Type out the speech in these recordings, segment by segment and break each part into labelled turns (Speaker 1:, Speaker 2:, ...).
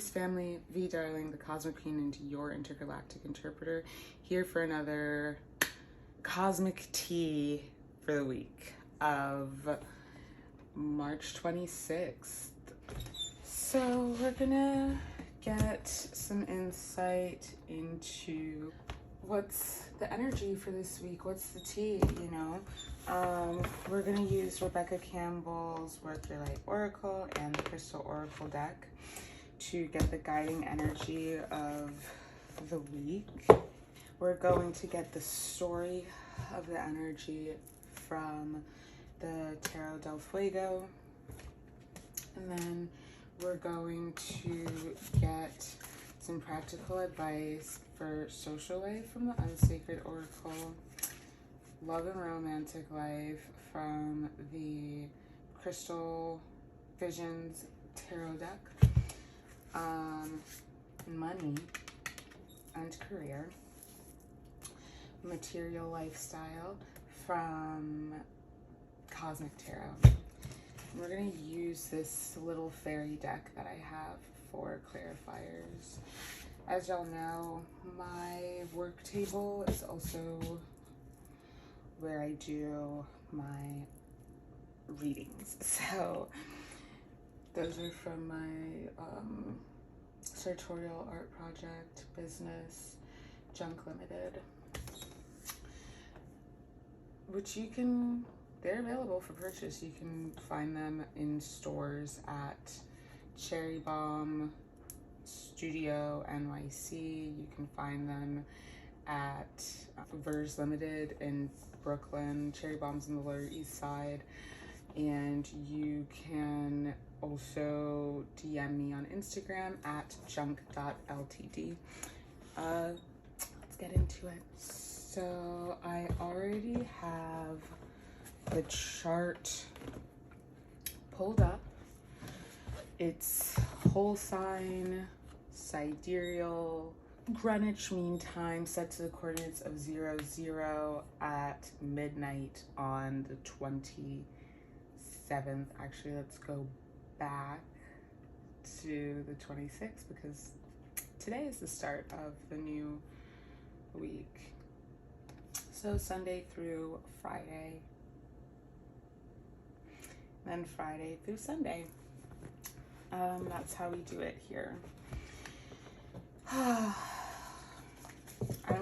Speaker 1: Family, Vie Darling, the Cosmic Queen, and your intergalactic interpreter, here for another cosmic tea for the week of March 26th. So we're gonna get some insight into what's the energy for this week, what's the tea, you know. We're gonna use Rebecca Campbell's Work Your Light Oracle and the Crystal Oracle deck to get the guiding energy of the week. We're going to get the story of the energy from the 𝗪𝗪𝗪𝗪, and then we're going to get some practical advice for social life from the Unsacred Oracle, love and romantic life from the Crystal Visions Tarot deck, money and career, material lifestyle from Cosmic Tarot. We're going to use this little fairy deck that I have for clarifiers. As y'all know, my work table is also where I do my readings. So those are from my sartorial art project business, 𝗔𝗕𝗢𝗎𝗍, which they're available for purchase. You can find them in stores at Cherry Bomb Studio NYC. You can find them at 𝗪𝘁𝘁 Limited in Brooklyn. Cherry Bomb's on the Lower East Side. And you can also DM me on Instagram at 𝗔𝗕𝗢𝗪𝗪. Let's get into it. So I already have the chart pulled up. It's whole sign, sidereal, Greenwich Mean Time set to the coordinates of 00 at midnight on the 27th. Actually, let's go back to the 26th because today is the start of the new week. So Sunday through Friday, then Friday through Sunday. That's how we do it here. I'm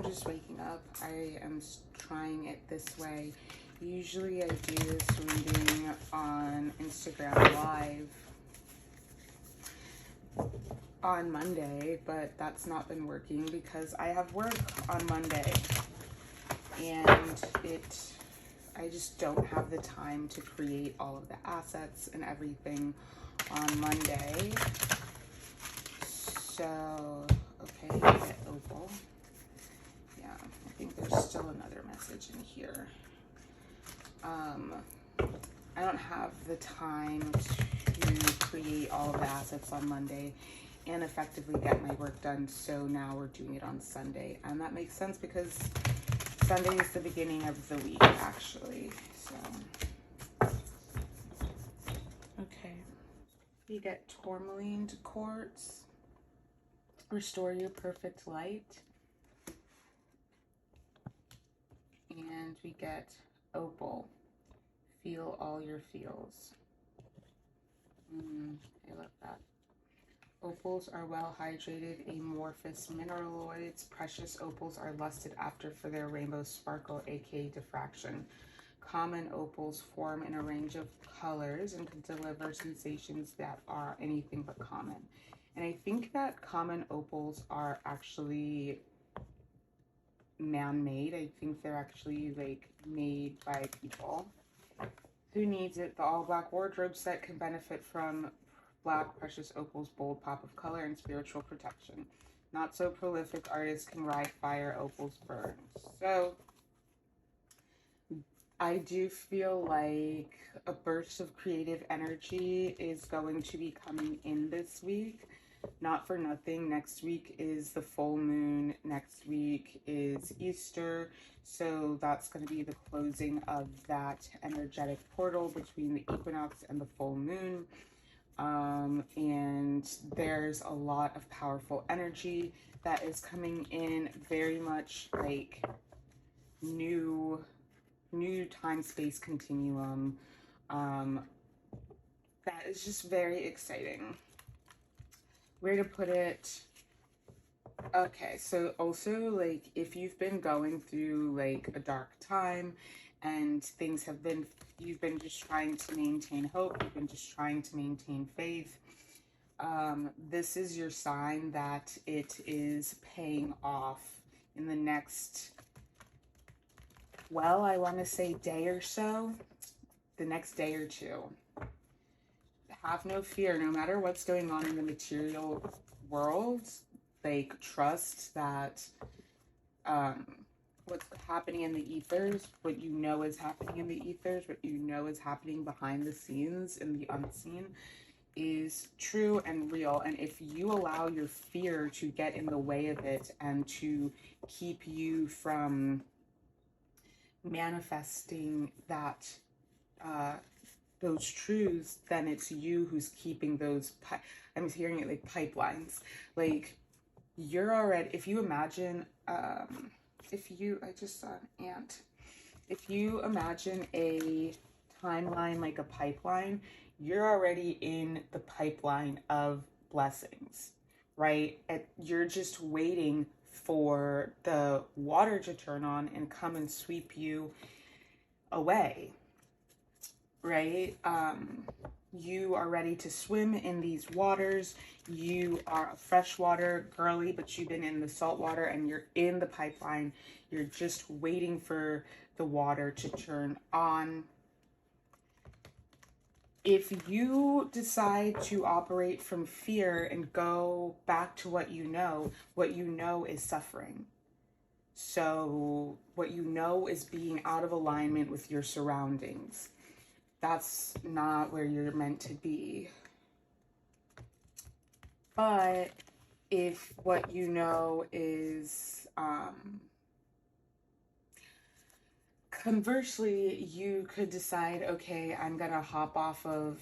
Speaker 1: just waking up. I am trying it this way. Usually I do this reading on Instagram Live on Monday, but that's not been working because I have work on Monday and I just don't have the time to create all of the assets and everything on Monday. So, okay, get opal. Yeah, I think there's still another message in here. I don't have the time to create all of the assets on Monday and effectively get my work done, so now we're doing it on Sunday. And that makes sense because Sunday is the beginning of the week, actually. So, okay. You get tourmaline quartz, restore your perfect light. And we get opal, feel all your feels. I love that. Opals are well hydrated, amorphous mineraloids. Precious opals are lusted after for their rainbow sparkle, aka diffraction. Common opals form in a range of colors and can deliver sensations that are anything but common. And I think that common opals are actually man-made. I think they're actually like made by people. Who needs it? The all-black wardrobe set can benefit from black precious opals, bold pop of color, and spiritual protection. Not so prolific artists can ride fire, opals burn. So I do feel like a burst of creative energy is going to be coming in this week. Not for nothing, next week is the full moon, next week is Easter, so that's going to be the closing of that energetic portal between the equinox and the full moon. And there's a lot of powerful energy that is coming in, very much like new time space continuum. That is just very exciting. Where to put it? Okay, so also, like, if you've been going through like a dark time and things have been, you've been just trying to maintain hope, you've been just trying to maintain faith, this is your sign that it is paying off in the next, well, I want to say day or so, the next day or two. Have no fear, no matter what's going on in the material world. Like, trust that what's happening in the ethers, what you know is happening in the ethers, what you know is happening behind the scenes in the unseen, is true and real. And if you allow your fear to get in the way of it and to keep you from manifesting that those truths, then it's you who's keeping those I'm hearing it like pipelines. Like, you're already, if you imagine I just saw an ant. If you imagine a timeline like a pipeline, you're already in the pipeline of blessings, right? You're just waiting for the water to turn on and come and sweep you away, right? You are ready to swim in these waters. You are a freshwater girly, but you've been in the salt water and you're in the pipeline. You're just waiting for the water to turn on. If you decide to operate from fear and go back to what you know is suffering. So what you know is being out of alignment with your surroundings. That's not where you're meant to be. But if what you know is, conversely, you could decide, okay, I'm gonna hop off of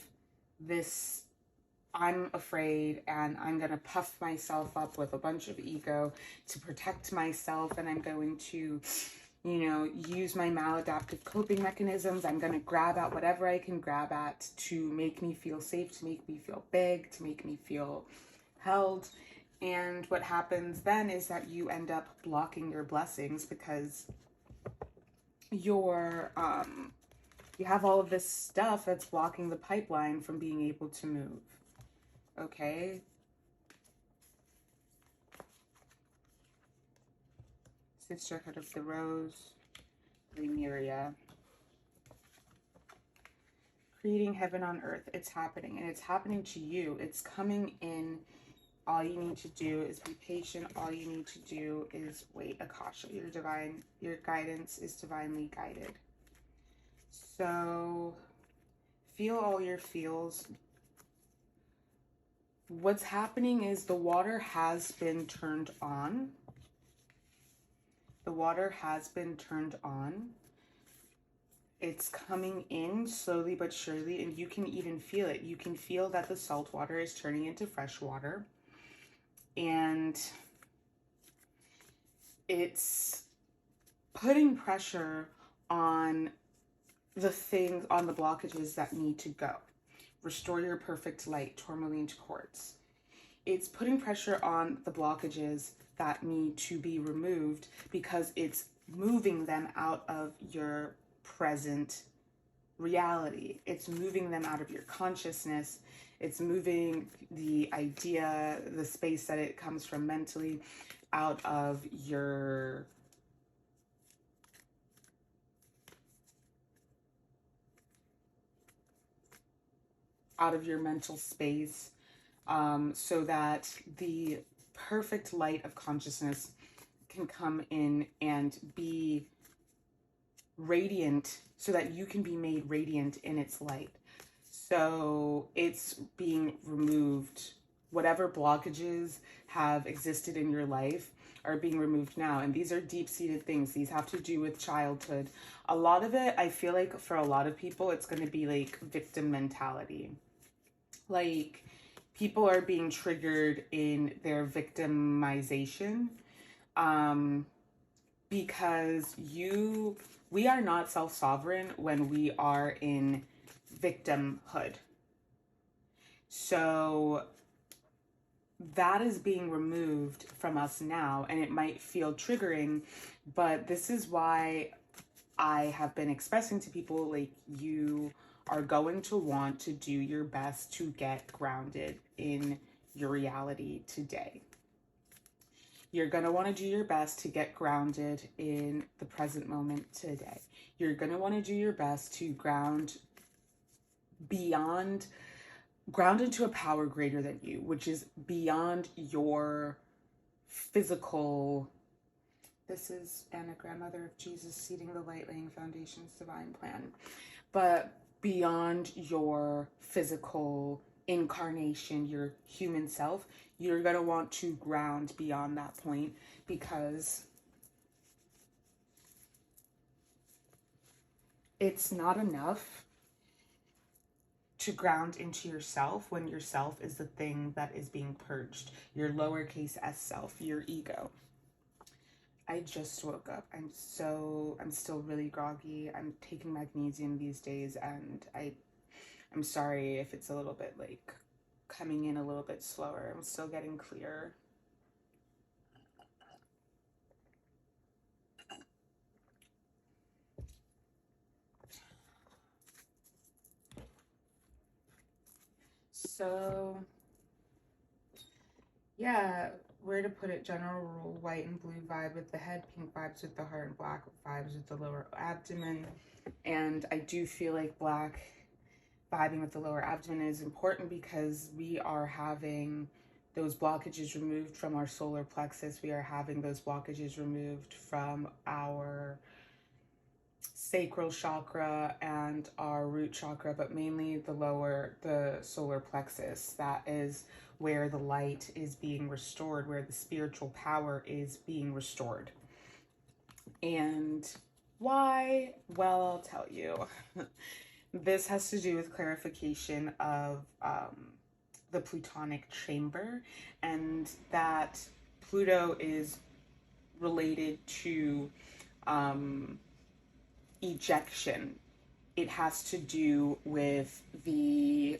Speaker 1: this, I'm afraid, and I'm gonna puff myself up with a bunch of ego to protect myself, and I'm going to, you know, use my maladaptive coping mechanisms. I'm going to grab at whatever I can grab at to make me feel safe, to make me feel big, to make me feel held. And what happens then is that you end up blocking your blessings because you have all of this stuff that's blocking the pipeline from being able to move. Okay? Sisterhood of the Rose, Lemuria. Creating heaven on earth. It's happening, and it's happening to you. It's coming in. All you need to do is be patient. All you need to do is wait. Akasha, your guidance is divinely guided. So feel all your feels. What's happening is the water has been turned on. The water has been turned on. It's coming in slowly but surely, and you can even feel it. You can feel that the salt water is turning into fresh water. And it's putting pressure on the things, on the blockages that need to go. Restore your perfect light, tourmaline quartz. It's putting pressure on the blockages that need to be removed because it's moving them out of your present reality. It's moving them out of your consciousness. It's moving the idea, the space that it comes from mentally, out of your mental space, so that the perfect light of consciousness can come in and be radiant, so that you can be made radiant in its light. So it's being removed. Whatever blockages have existed in your life are being removed now. And these are deep-seated things. These have to do with childhood. A lot of it, I feel like for a lot of people, it's going to be like victim mentality. like people are being triggered in their victimization, because we are not self-sovereign when we are in victimhood. So that is being removed from us now, and it might feel triggering, but this is why I have been expressing to people, like, you are going to want to do your best to get grounded in your reality today. You're going to want to do your best to get grounded in the present moment today. You're going to want to do your best to ground into a power greater than you, which is beyond your physical. This is Anna, grandmother of Jesus, seeding the light, laying foundations, divine plan. But beyond your physical incarnation, your human self, you're going to want to ground beyond that point, because it's not enough to ground into yourself when yourself is the thing that is being purged. Your lowercase s self, your ego. I just woke up. I'm still really groggy. I'm taking magnesium these days, and I'm sorry if it's a little bit like coming in a little bit slower. I'm still getting clear. So yeah, where to put it? General rule: white and blue vibe with the head, pink vibes with the heart, and black vibes with the lower abdomen. And I do feel like black vibing with the lower abdomen is important because we are having those blockages removed from our solar plexus. We are having those blockages removed from our sacral chakra and our root chakra, but mainly the solar plexus. That is where the light is being restored, where the spiritual power is being restored. And why? Well, I'll tell you. This has to do with clarification of the Plutonic chamber, and that Pluto is related to ejection. It has to do with the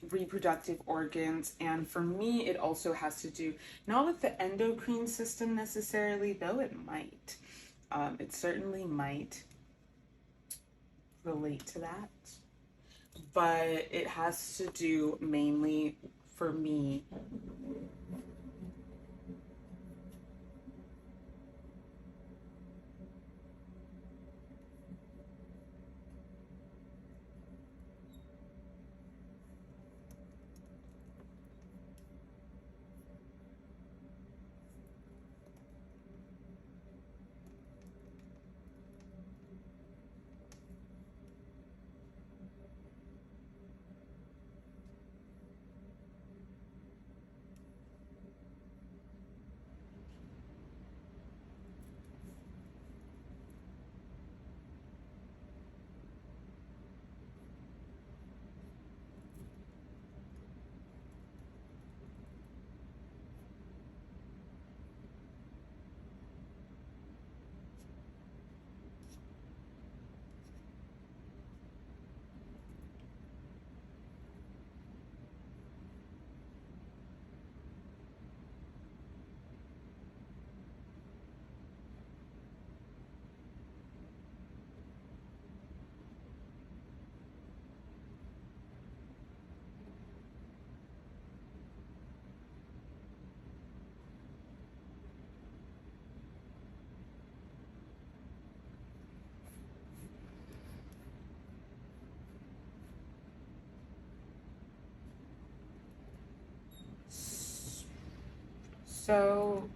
Speaker 1: reproductive organs, and for me it also has to do not with the endocrine system necessarily, though it might. It certainly might relate to that, but it has to do mainly, for me, so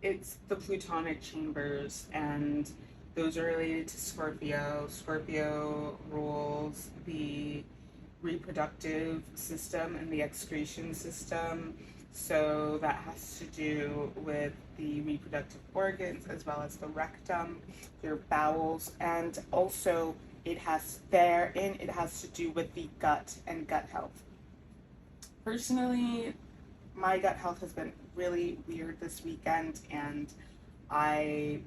Speaker 1: it's the Plutonic chambers, and those are related to Scorpio. Scorpio rules the reproductive system and the excretion system. So that has to do with the reproductive organs as well as the rectum, your bowels, and also it has to do with the gut and gut health. Personally, my gut health has been really weird this weekend, and I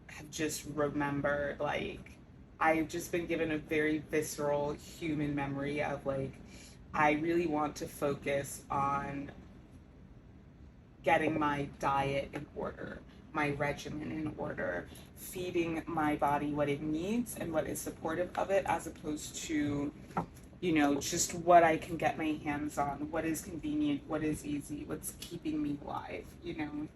Speaker 1: have just remembered, like, I've just been given a very visceral human memory of, like, I really want to focus on getting my diet in order, my regimen in order, feeding my body what it needs and what is supportive of it, as opposed to, you know, just what I can get my hands on, what is convenient, what is easy, what's keeping me alive, you know.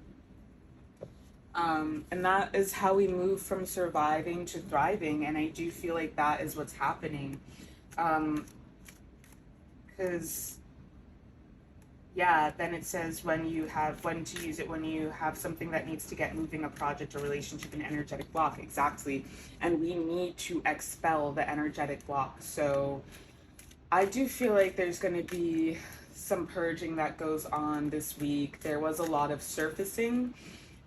Speaker 1: And that is how we move from surviving to thriving, and I do feel like that is what's happening. Because yeah, then it says when to use it when you have something that needs to get moving, a project, a relationship, an energetic block. Exactly. And we need to expel the energetic block. So I do feel like there's going to be some purging that goes on this week. There was a lot of surfacing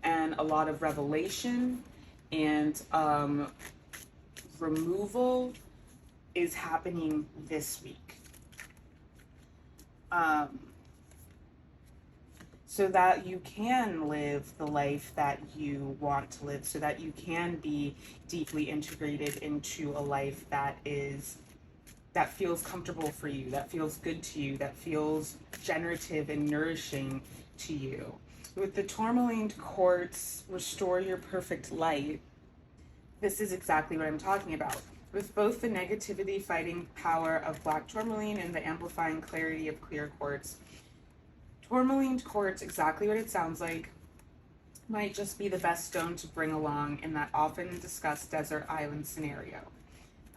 Speaker 1: and a lot of revelation, and removal is happening this week. So that you can live the life that you want to live, so that you can be deeply integrated into a life that feels comfortable for you, that feels good to you, that feels generative and nourishing to you. With the tourmaline quartz, restore your perfect light. This is exactly what I'm talking about. With both the negativity fighting power of black tourmaline and the amplifying clarity of clear quartz, tourmaline quartz, exactly what it sounds like, might just be the best stone to bring along in that often discussed desert island scenario.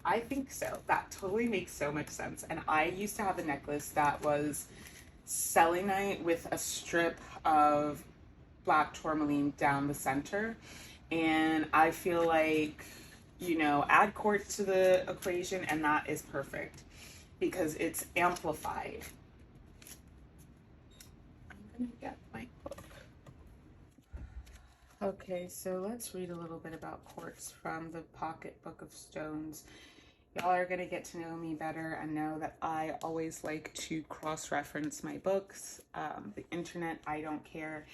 Speaker 1: I think so. That totally makes so much sense. And I used to have a necklace that was selenite with a strip of black tourmaline down the center. And I feel like, you know, add quartz to the equation and that is perfect because it's amplified. I'm gonna get my book. Okay, so let's read a little bit about quartz from the Pocket Book of Stones. Y'all are going to get to know me better and know that I always like to cross-reference my books. The internet, I don't care.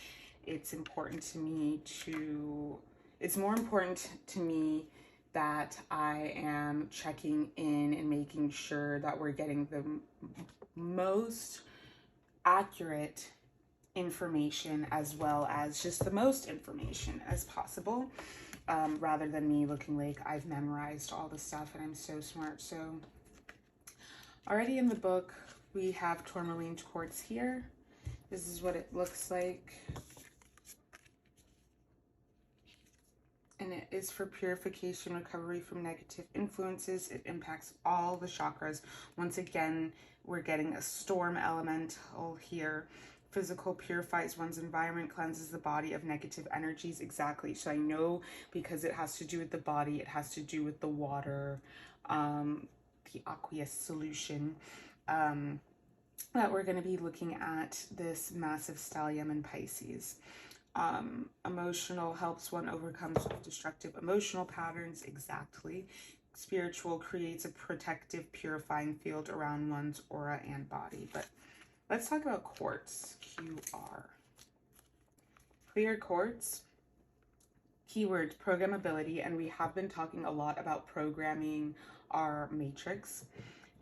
Speaker 1: It's important to me it's more important to me that I am checking in and making sure that we're getting the most accurate information as well as just the most information as possible. Rather than me looking like I've memorized all the stuff and I'm so smart. So already in the book, we have tourmaline quartz here. This is what it looks like. And it is for purification, recovery from negative influences. It impacts all the chakras. Once again, we're getting a storm elemental here. Physical purifies one's environment, cleanses the body of negative energies. Exactly. So I know because it has to do with the body, it has to do with the water, the aqueous solution, that we're going to be looking at this massive stellium in Pisces. Emotional helps one overcome self-destructive emotional patterns. Exactly. Spiritual creates a protective, purifying field around one's aura and body. But let's talk about quartz, QR. Clear quartz, keyword programmability, and we have been talking a lot about programming our matrix.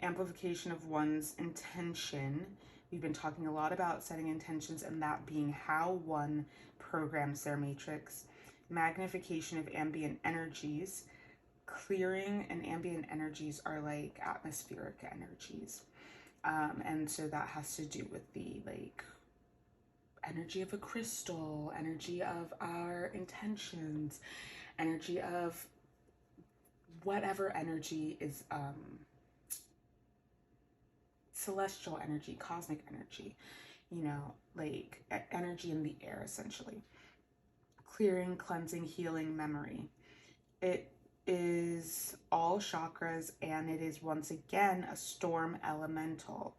Speaker 1: Amplification of one's intention. We've been talking a lot about setting intentions and that being how one programs their matrix. Magnification of ambient energies. Clearing and ambient energies are like atmospheric energies. And so that has to do with the like energy of a crystal, energy of our intentions, energy of whatever energy is celestial energy, cosmic energy, you know, like energy in the air, essentially. Clearing, cleansing, healing, memory. It is all chakras, and it is once again a storm elemental.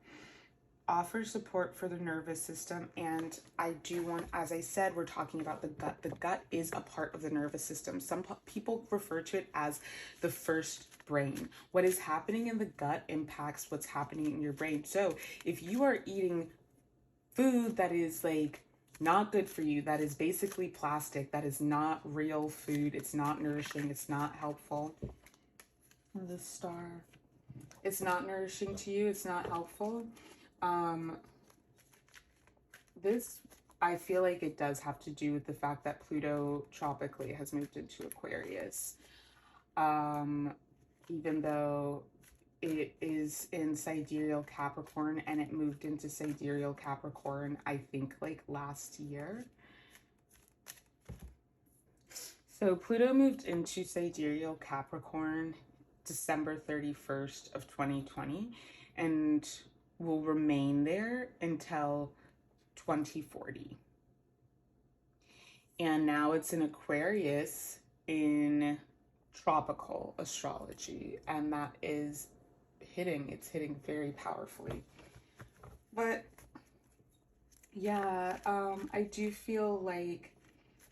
Speaker 1: offers support for the nervous system, and I do want, as I said, we're talking about the gut. The gut is a part of the nervous system. Some people refer to it as the first brain. What is happening in the gut impacts what's happening in your brain. So if you are eating food that is like not good for you, that is basically plastic, that is not real food, it's not nourishing, it's not helpful. The star. It's not nourishing to you, it's not helpful. This, I feel like it does have to do with the fact that Pluto tropically has moved into Aquarius. Even though it is in sidereal Capricorn, and it moved into sidereal Capricorn, I think like last year. So Pluto moved into sidereal Capricorn December 31st of 2020, and will remain there until 2040. And now it's in Aquarius in tropical astrology, and that is it's hitting very powerfully. But yeah, I do feel like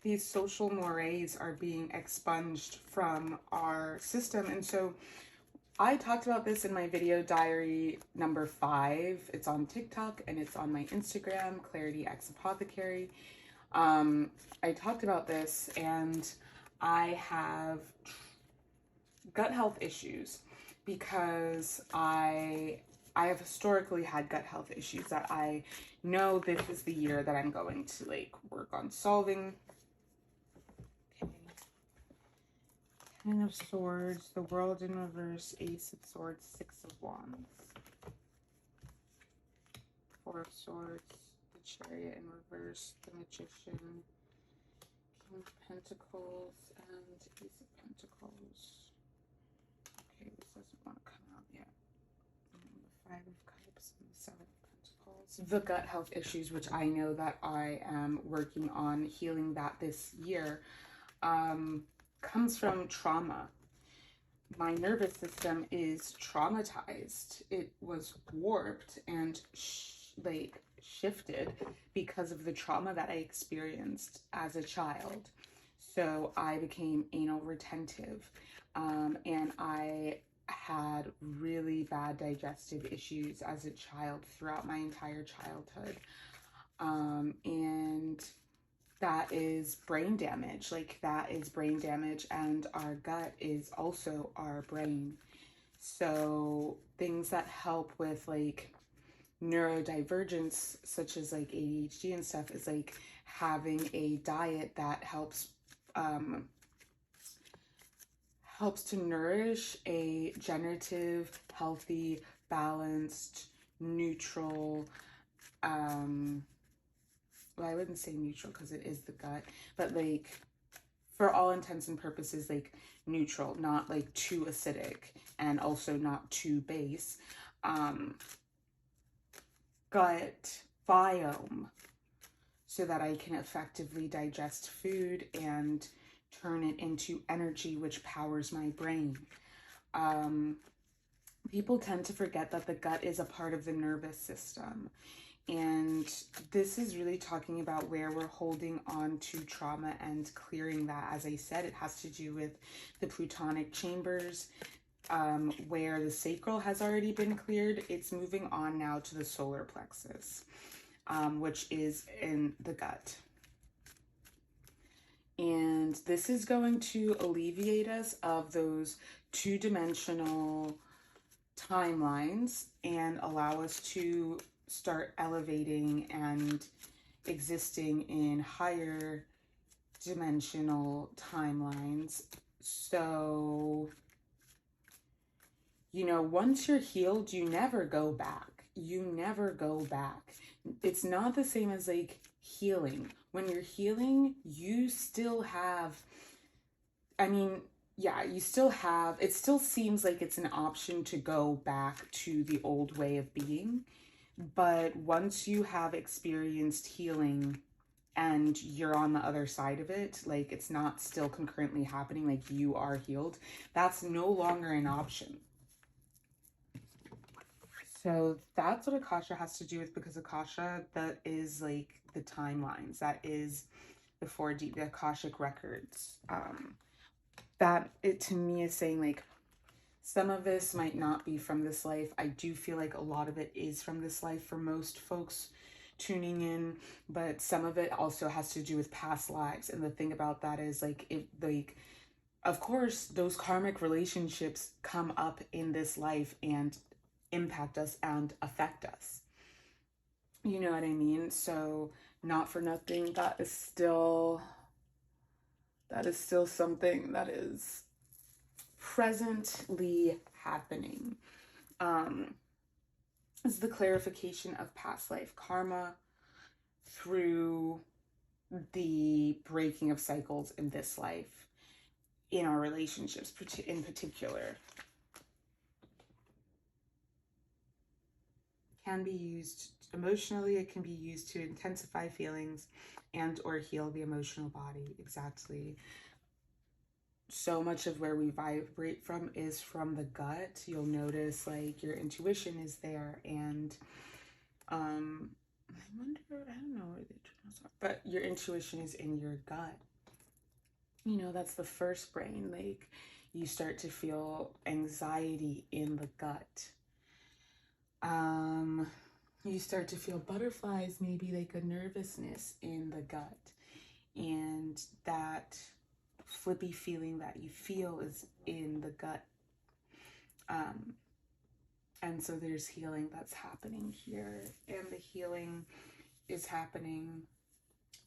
Speaker 1: these social mores are being expunged from our system. And so I talked about this in my video diary number 5. It's on TikTok and it's on my Instagram, Clarity Apothecary. I talked about this, and I have gut health issues because I have historically had gut health issues that I know this is the year that I'm going to like work on solving. Okay. Ten of Swords, the World in reverse, Ace of Swords, Six of Wands, Four of Swords, the Chariot in reverse, the Magician, King of Pentacles, and Ace of Pentacles. Okay, this doesn't want to come out yet. And the Five of Cups and the Seven of Pentacles. The gut health issues, which I know that I am working on healing that this year, comes from trauma. My nervous system is traumatized. It was warped and shifted because of the trauma that I experienced as a child. So I became anal retentive, and I had really bad digestive issues as a child throughout my entire childhood. And that is brain damage. Like, that is brain damage, and our gut is also our brain. So things that help with like neurodivergence, such as like ADHD and stuff, is like having a diet that helps to nourish a generative, healthy, balanced, neutral, well, I wouldn't say neutral because it is the gut, but like for all intents and purposes, like neutral, not like too acidic and also not too base, gut biome, so that I can effectively digest food and turn it into energy, which powers my brain. People tend to forget that the gut is a part of the nervous system. And this is really talking about where we're holding on to trauma and clearing that. As I said, it has to do with the Plutonic chambers, where the sacral has already been cleared. It's moving on now to the solar plexus, which is in the gut. And this is going to alleviate us of those two-dimensional timelines and allow us to start elevating and existing in higher dimensional timelines. So, you know, once you're healed, you never go back. You never go back. It's not the same as like healing. When you're healing, you still have, I mean, yeah, you still have, it still seems like it's an option to go back to the old way of being. But once you have experienced healing and you're on the other side of it, like it's not still concurrently happening, like you are healed, that's no longer an option. So that's what Akasha has to do with, because Akasha, that is like the timelines. That is the 4D, the Akashic records. That, it to me is saying like, some of this might not be from this life. I do feel like a lot of it is from this life for most folks tuning in, but some of it also has to do with past lives. And the thing about that is like, of course, those karmic relationships come up in this life and impact us and affect us. You know what I mean? So not for nothing, that is still something that is presently happening. Is the clarification of past life karma through the breaking of cycles in this life, in our relationships in particular. Can be used emotionally. It can be used to intensify feelings and or heal the emotional body. Exactly. So much of where we vibrate from is from the gut. You'll notice like your intuition is there, and I wonder, I don't know where the journals are, but your intuition is in your gut. You know, that's the first brain. Like, you start to feel anxiety in the gut. You start to feel butterflies, maybe like a nervousness in the gut, and that flippy feeling that you feel is in the gut. And so there's healing that's happening here, and the healing is happening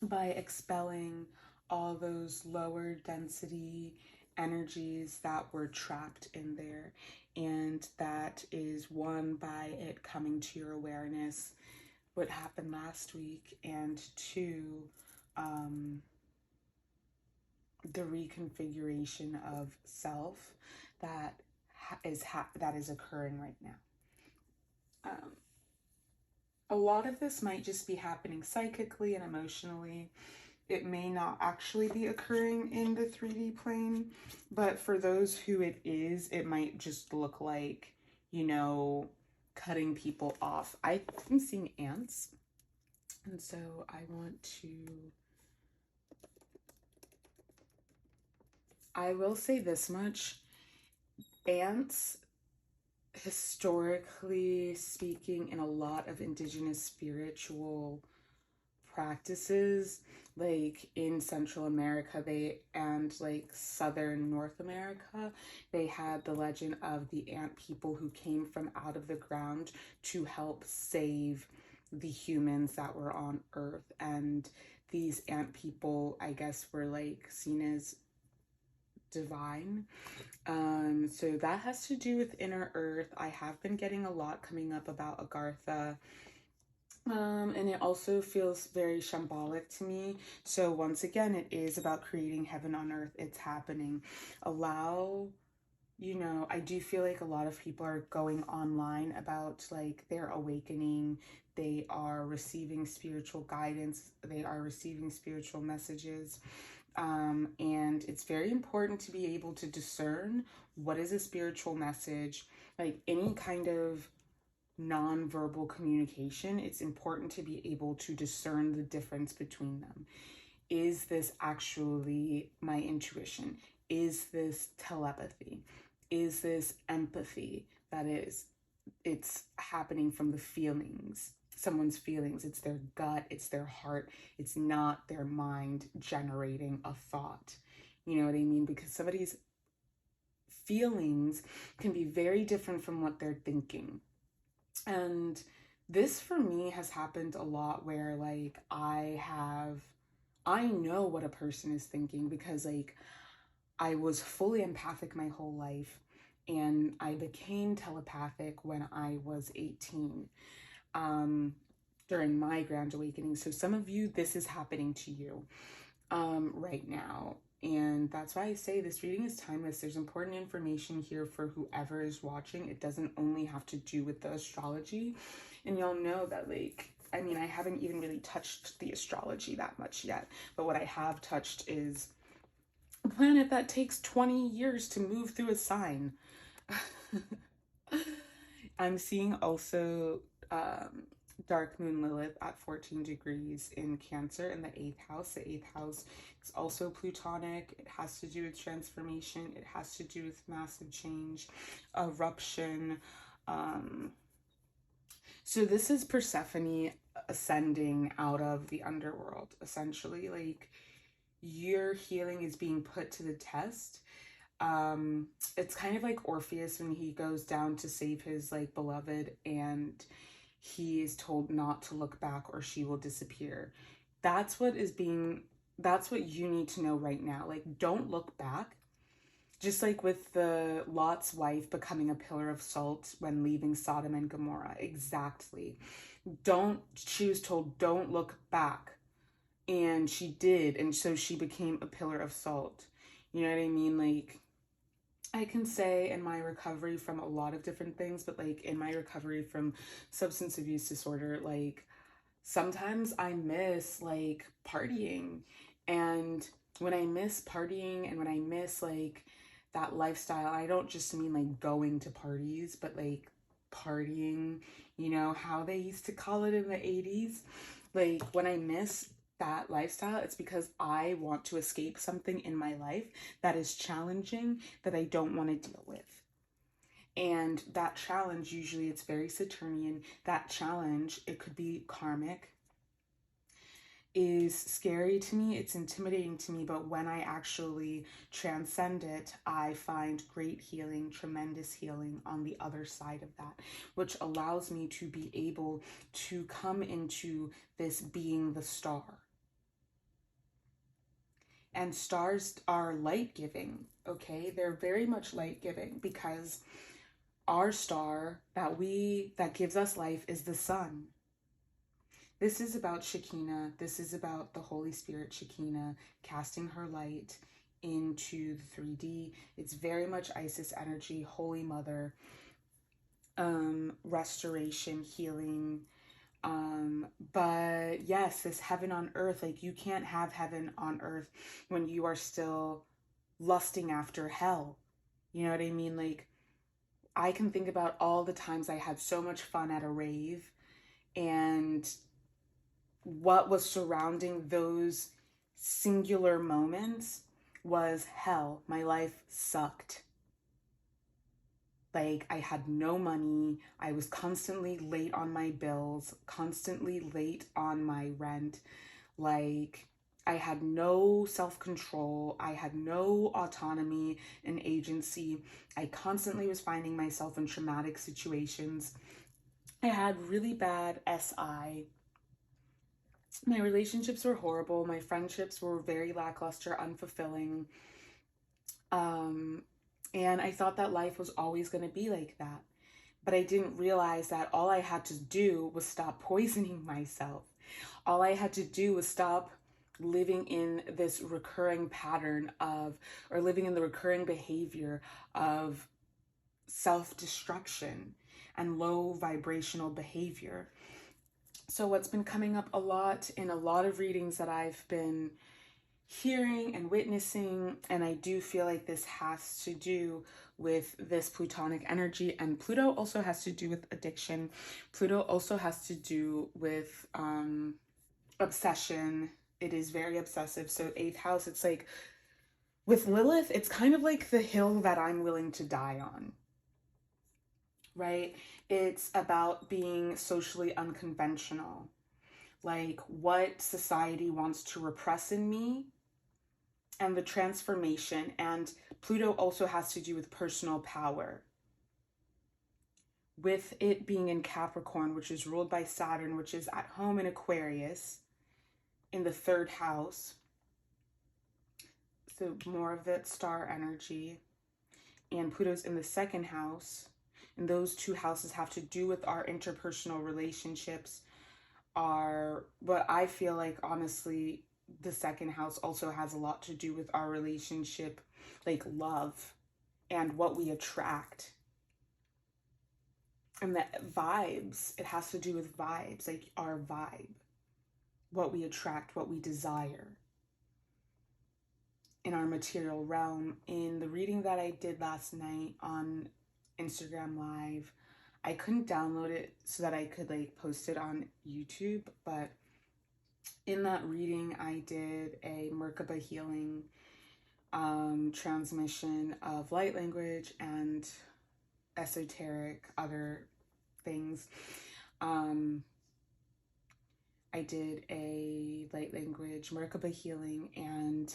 Speaker 1: by expelling all those lower density energies that were trapped in there. And that is one, by it coming to your awareness, what happened last week, and two, the reconfiguration of self that is occurring right now. A lot of this might just be happening psychically and emotionally. It may not actually be occurring in the 3D plane, but for those who it is, it might just look like, you know, cutting people off. I'm seeing ants, and so I will say this much. Ants, historically speaking, in a lot of indigenous spiritual practices, like in Central America, and like Southern North America, they had the legend of the ant people who came from out of the ground to help save the humans that were on Earth. And these ant people, I guess, were like seen as divine. So that has to do with inner earth. I have been getting a lot coming up about 𝗪𝗲𝗱𝗲, and it also feels very shambolic to me. So once again, it is about creating heaven on earth. It's happening. Allow, you know, I do feel like a lot of people are going online about like their awakening. They are receiving spiritual guidance. They are receiving spiritual messages. And it's very important to be able to discern what is a spiritual message. Like any kind of non-verbal communication, it's important to be able to discern the difference between them. Is this actually my intuition? Is this telepathy? Is this empathy? That is, it's happening from the feelings, someone's feelings. It's their gut, it's their heart. It's not their mind generating a thought. You know what I mean? Because somebody's feelings can be very different from what they're thinking. And this for me has happened a lot, where like I know what a person is thinking, because like I was fully empathic my whole life, and I became telepathic when I was 18, during my grand awakening. So some of you, this is happening to you right now. And that's why I say this reading is timeless. There's important information here for whoever is watching. It doesn't only have to do with the astrology. And y'all know that, like, I mean, I haven't even really touched the astrology that much yet. But what I have touched is a planet that takes 20 years to move through a sign. I'm seeing also dark moon Lilith at 14 degrees in Cancer in the 8th house. The 8th house is also Plutonic. It has to do with transformation. It has to do with massive change, eruption. So this is Persephone ascending out of the underworld, essentially. Like, your healing is being put to the test. It's kind of like Orpheus when he goes down to save his like beloved, and he is told not to look back or she will disappear. That's what you need to know right now. Like, don't look back. Just like with the Lot's wife becoming a pillar of salt when leaving Sodom and Gomorrah. Exactly. She was told, don't look back. And she did. And so she became a pillar of salt. You know what I mean? Like, I can say in my recovery from a lot of different things, but like in my recovery from substance abuse disorder, like sometimes I miss like partying. And when I miss partying and when I miss like that lifestyle, I don't just mean like going to parties, but like partying, you know, how they used to call it in the 80s. Like, when I miss that lifestyle, it's because I want to escape something in my life that is challenging, that I don't want to deal with. And that challenge, usually it's very Saturnian. That challenge, it could be karmic, is scary to me, it's intimidating to me, but when I actually transcend it, I find great healing, tremendous healing on the other side of that, which allows me to be able to come into this being the star. And stars are light-giving, okay? They're very much light-giving because our star that gives us life is the sun. This is about Shekinah. This is about the Holy Spirit, Shekinah, casting her light into the 3D. It's very much Isis energy, Holy Mother, restoration, healing. But yes, this heaven on earth, like, you can't have heaven on earth when you are still lusting after hell. You know what I mean? Like, I can think about all the times I had so much fun at a rave, and what was surrounding those singular moments was hell. My life sucked. Like, I had no money. I was constantly late on my bills, constantly late on my rent. Like, I had no self-control. I had no autonomy and agency. I constantly was finding myself in traumatic situations. I had really bad SI. My relationships were horrible. My friendships were very lackluster, unfulfilling. And I thought that life was always going to be like that. But I didn't realize that all I had to do was stop poisoning myself. All I had to do was stop living in this recurring pattern or living in the recurring behavior of self-destruction and low vibrational behavior. So what's been coming up a lot in a lot of readings that I've been hearing and witnessing, and I do feel like this has to do with this Plutonic energy, and Pluto also has to do with addiction. Pluto also has to do with obsession. It is very obsessive. So 8th house, it's like with Lilith, it's kind of like the hill that I'm willing to die on, right? It's about being socially unconventional, like what society wants to repress in me, and the transformation. And Pluto also has to do with personal power. With it being in Capricorn, which is ruled by Saturn, which is at home in Aquarius, in the 3rd house. So more of that star energy. And Pluto's in the 2nd house. And those two houses have to do with our interpersonal relationships. But I feel like, honestly, the 2nd house also has a lot to do with our relationship, like love and what we attract. And the vibes, it has to do with vibes, like our vibe, what we attract, what we desire in our material realm. In the reading that I did last night on Instagram Live, I couldn't download it so that I could like post it on YouTube, but in that reading I did a 𝗪𝗶𝗱𝗲 healing transmission of light language and esoteric other things. I did a light language 𝗪𝗶𝗱𝗲 healing, and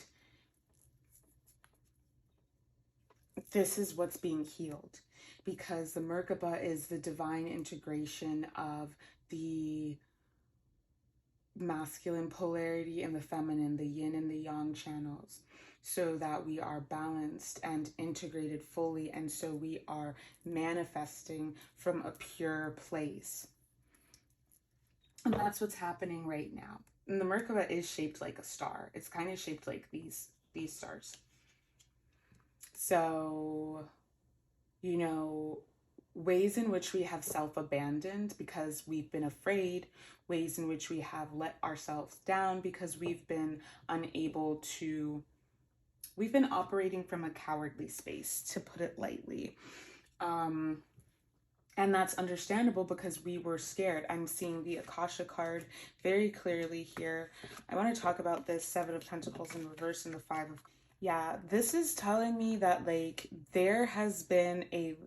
Speaker 1: this is what's being healed, because the 𝗪𝗶𝗱𝗲 is the divine integration of the masculine polarity and the feminine, the yin and the yang channels, so that we are balanced and integrated fully, and so we are manifesting from a pure place. And that's what's happening right now. And the 𝗪𝗶𝗱𝗲 is shaped like a star. It's kind of shaped like these stars. So, you know, ways in which we have self-abandoned because we've been afraid, ways in which we have let ourselves down because we've been unable to, we've been operating from a cowardly space, to put it lightly. And that's understandable because we were scared. I'm seeing the 𝗪𝗁 card very clearly here. I want to talk about this 7 of Pentacles in reverse and the 5 of... Yeah, this is telling me that like there has been a...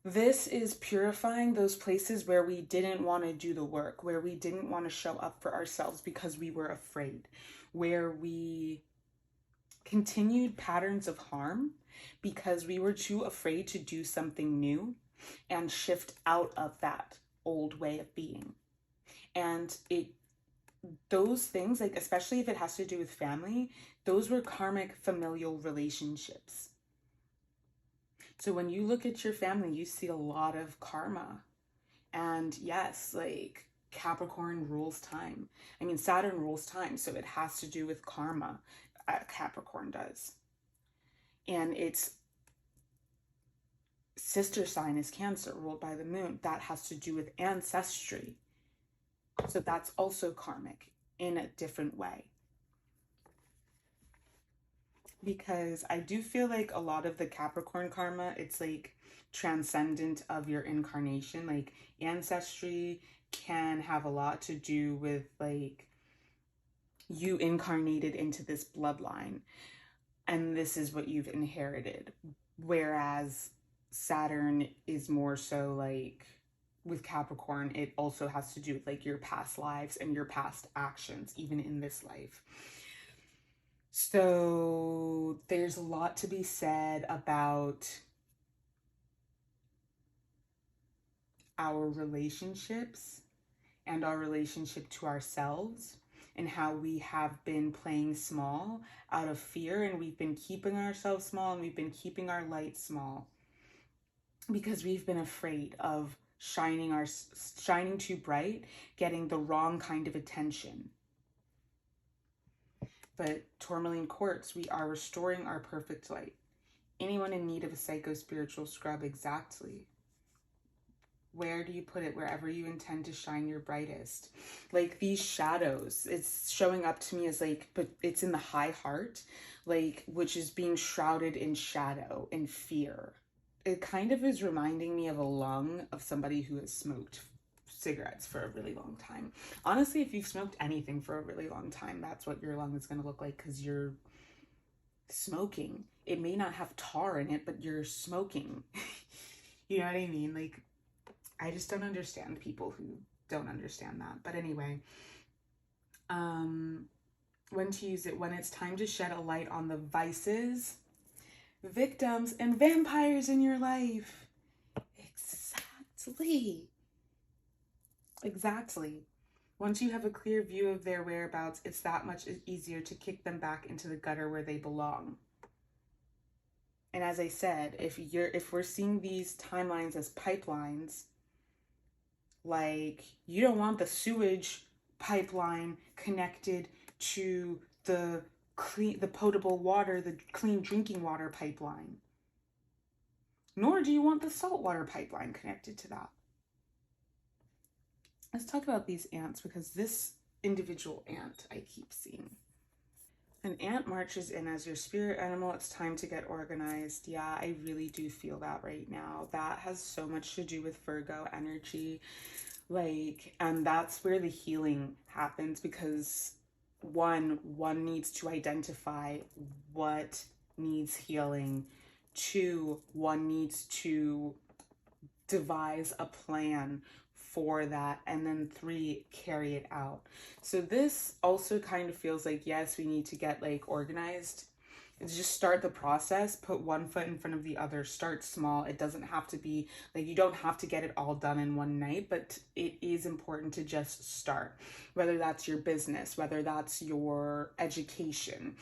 Speaker 1: This is purifying those places where we didn't want to do the work, where we didn't want to show up for ourselves because we were afraid, where we continued patterns of harm because we were too afraid to do something new and shift out of that old way of being. And those things, like especially if it has to do with family, those were karmic familial relationships. So when you look at your family, you see a lot of karma. And yes, like Capricorn rules time. I mean, Saturn rules time, so it has to do with karma. Capricorn does. And its sister sign is Cancer, ruled by the moon. That has to do with ancestry. So that's also karmic in a different way. Because I do feel like a lot of the Capricorn karma, it's like transcendent of your incarnation. Like ancestry can have a lot to do with like you incarnated into this bloodline and this is what you've inherited. Whereas Saturn is more so like, with Capricorn, it also has to do with like your past lives and your past actions, even in this life. So there's a lot to be said about our relationships and our relationship to ourselves, and how we have been playing small out of fear, and we've been keeping ourselves small, and we've been keeping our light small because we've been afraid of shining too bright, getting the wrong kind of attention. But tourmaline quartz, we are restoring our perfect light. Anyone in need of a psycho-spiritual scrub, exactly. Where do you put it? Wherever you intend to shine your brightest. Like these shadows, it's showing up to me as like, but it's in the high heart, like, which is being shrouded in shadow and fear. It kind of is reminding me of a lung of somebody who has smoked cigarettes for a really long time. Honestly, if you've smoked anything for a really long time, that's what your lung is going to look like, because you're smoking. It may not have tar in it, but you're smoking. You know what I mean? Like, I just don't understand people who don't understand that. But anyway, when to use it: when it's time to shed a light on the vices, victims, and vampires in your life. Exactly. Once you have a clear view of their whereabouts, it's that much easier to kick them back into the gutter where they belong. And as I said, if we're seeing these timelines as pipelines, like, you don't want the sewage pipeline connected to the potable water, the clean drinking water pipeline. Nor do you want the saltwater pipeline connected to that. Let's talk about these ants, because this individual ant I keep seeing. An ant marches in as your spirit animal. It's time to get organized. Yeah, I really do feel that right now. That has so much to do with Virgo energy. Like, and that's where the healing happens, because one needs to identify what needs healing. Two, one needs to devise a plan for that, and then three, carry it out. So this also kind of feels like, yes, we need to get like organized. It's just start the process, put one foot in front of the other, start small. It doesn't have to be like, you don't have to get it all done in one night, but it is important to just start, whether that's your business, whether that's your education,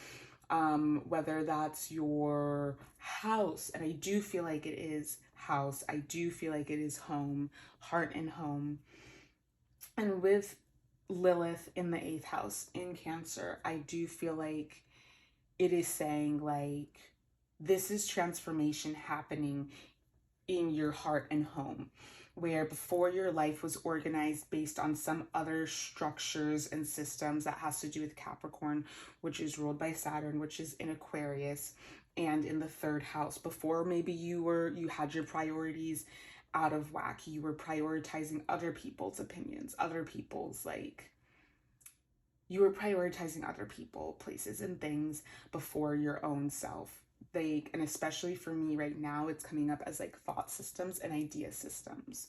Speaker 1: whether that's your house. And I do feel like it is house. I do feel like it is home, heart and home. And with Lilith in the 8th house in Cancer, I do feel like it is saying like, this is transformation happening in your heart and home, where before your life was organized based on some other structures and systems that has to do with Capricorn, which is ruled by Saturn, which is in Aquarius and in the 3rd house. Before, maybe you had your priorities out of whack. You were prioritizing other people's opinions, other people's you were prioritizing other people, places, and things before your own self. Like, and especially for me right now, it's coming up as like thought systems and idea systems.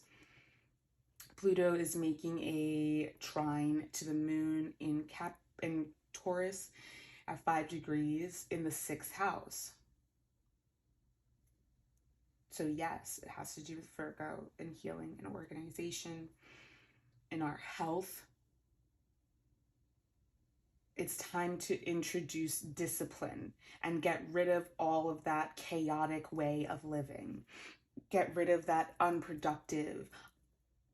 Speaker 1: Pluto is making a trine to the moon in Taurus at 5 degrees in the 6th house. So yes, it has to do with Virgo and healing and organization and our health. It's time to introduce discipline and get rid of all of that chaotic way of living. Get rid of that unproductive,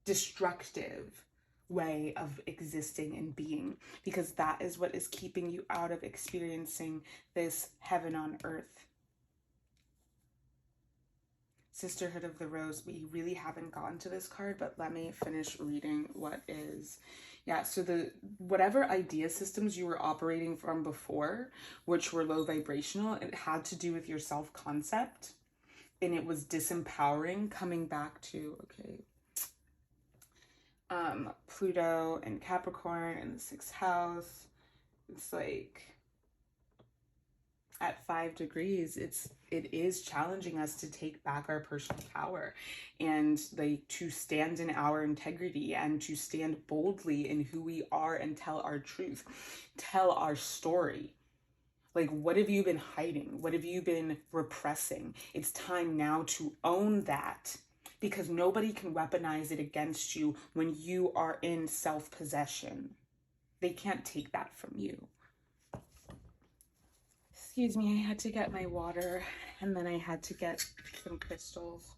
Speaker 1: destructive way of existing and being, because that is what is keeping you out of experiencing this heaven on earth. Sisterhood of the Rose, we really haven't gotten to this card, but let me finish reading what is. Yeah, so whatever idea systems you were operating from before, which were low vibrational, it had to do with your self-concept, and it was disempowering. Coming back to, okay, Pluto and Capricorn in the 6th house, it's like at 5 degrees, it is challenging us to take back our personal power and like to stand in our integrity and to stand boldly in who we are and tell our truth, tell our story. Like, what have you been hiding? What have you been repressing? It's time now to own that, because nobody can weaponize it against you when you are in self-possession. They can't take that from you. Excuse me, I had to get my water, and then I had to get some crystals.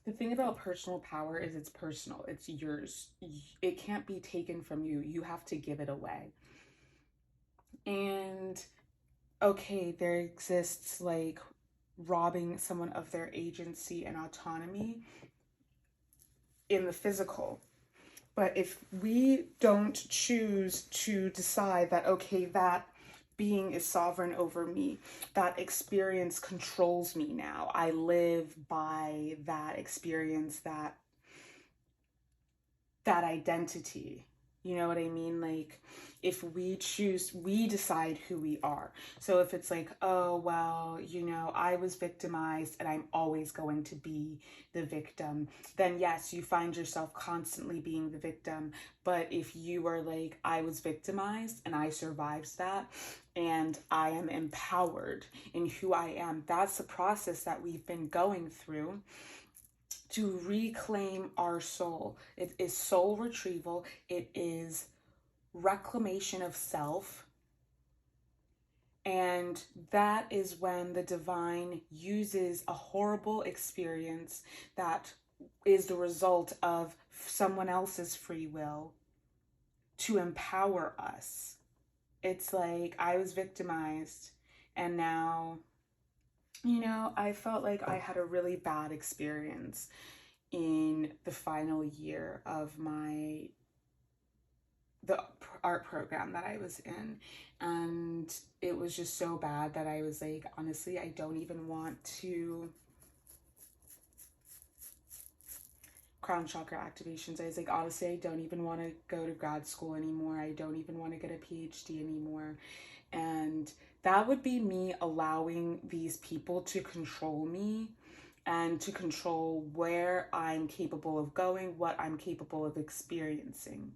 Speaker 1: The thing about personal power is it's personal. It's yours. It can't be taken from you. You have to give it away. And okay, there exists like robbing someone of their agency and autonomy in the physical. But if we don't choose to decide that, okay, that being is sovereign over me, that experience controls me now, I live by that experience, that identity, you know what I mean? Like, if we choose, we decide who we are. So if it's like, oh, well, you know, I was victimized and I'm always going to be the victim, then yes, you find yourself constantly being the victim. But if you are like, I was victimized and I survived that and I am empowered in who I am, that's the process that we've been going through to reclaim our soul. It is soul retrieval. It is reclamation of self. And that is when the divine uses a horrible experience that is the result of someone else's free will to empower us. It's like, I was victimized and now, you know, I felt like I had a really bad experience in the final year of the art program that I was in, and it was just so bad that I was like, honestly, I don't even want to crown chakra activations. I was like, honestly, I don't even want to go to grad school anymore. I don't even want to get a PhD anymore. And that would be me allowing these people to control me and to control where I'm capable of going, what I'm capable of experiencing.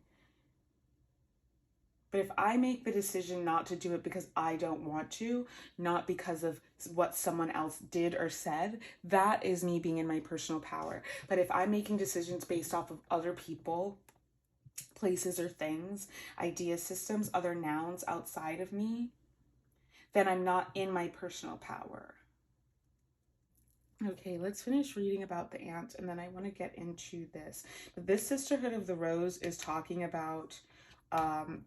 Speaker 1: But if I make the decision not to do it because I don't want to, not because of what someone else did or said, that is me being in my personal power. But if I'm making decisions based off of other people, places or things, idea systems, other nouns outside of me, then I'm not in my personal power. Okay, let's finish reading about the ant, and then I want to get into this. This Sisterhood of the Rose is talking about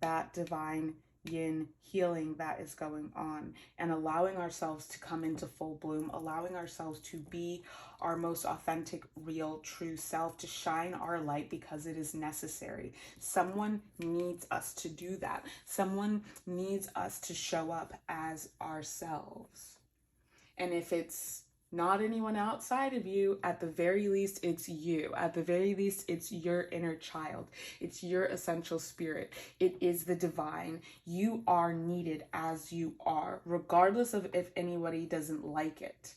Speaker 1: that divine yin healing that is going on, and allowing ourselves to come into full bloom, allowing ourselves to be our most authentic, real, true self, to shine our light because it is necessary. Someone needs us to do that. Someone needs us to show up as ourselves. And if it's not anyone outside of you, at the very least, it's you. At the very least, it's your inner child. It's your essential spirit. It is the divine. You are needed as you are, regardless of if anybody doesn't like it.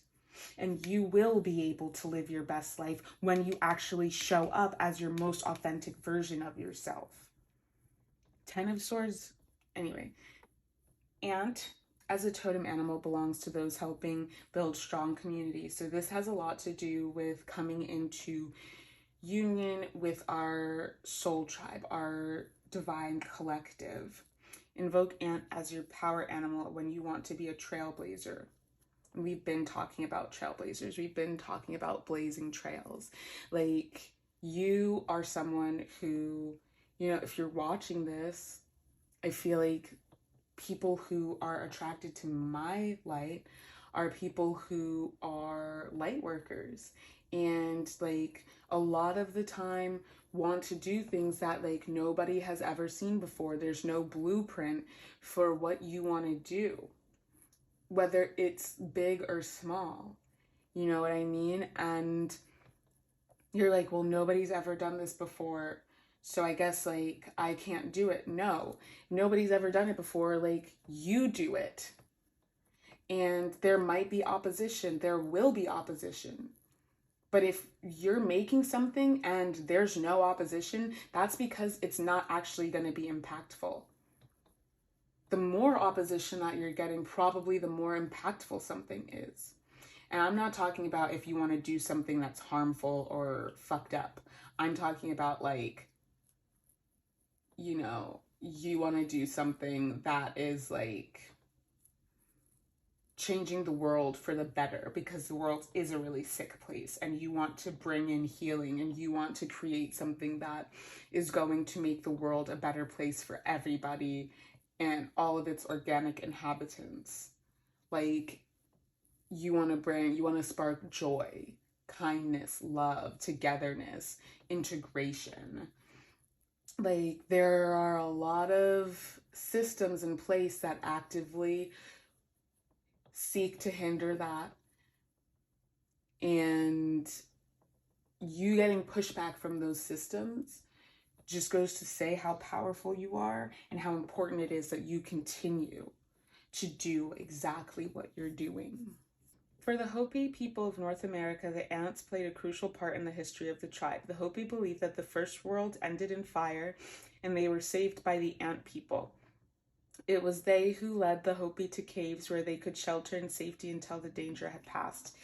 Speaker 1: And you will be able to live your best life when you actually show up as your most authentic version of yourself. 10 of Swords. Anyway, ant as a totem animal belongs to those helping build strong communities. So this has a lot to do with coming into union with our soul tribe, our divine collective. Invoke ant as your power animal when you want to be a trailblazer. We've been talking about trailblazers. We've been talking about blazing trails. Like, you are someone who, you know, if you're watching this, I feel like people who are attracted to my light are people who are light workers, and like a lot of the time want to do things that like nobody has ever seen before. There's no blueprint for what you want to do, whether it's big or small, you know what I mean? And you're like, well, nobody's ever done this before, so I guess like I can't do it. No, nobody's ever done it before. Like, you do it. And there might be opposition. There will be opposition. But if you're making something and there's no opposition, that's because it's not actually going to be impactful. The more opposition that you're getting, probably the more impactful something is. And I'm not talking about if you want to do something that's harmful or fucked up. I'm talking about like, you know, you want to do something that is like changing the world for the better, because the world is a really sick place, and you want to bring in healing, and you want to create something that is going to make the world a better place for everybody and all of its organic inhabitants. Like, you want to spark joy, kindness, love, togetherness, integration. Like, there are a lot of systems in place that actively seek to hinder that. And you getting pushback from those systems just goes to say how powerful you are and how important it is that you continue to do exactly what you're doing. For the Hopi people of North America, the ants played a crucial part in the history of the tribe. The Hopi believed that the first world ended in fire, and they were saved by the ant people. It was they who led the Hopi to caves where they could shelter in safety until the danger had passed.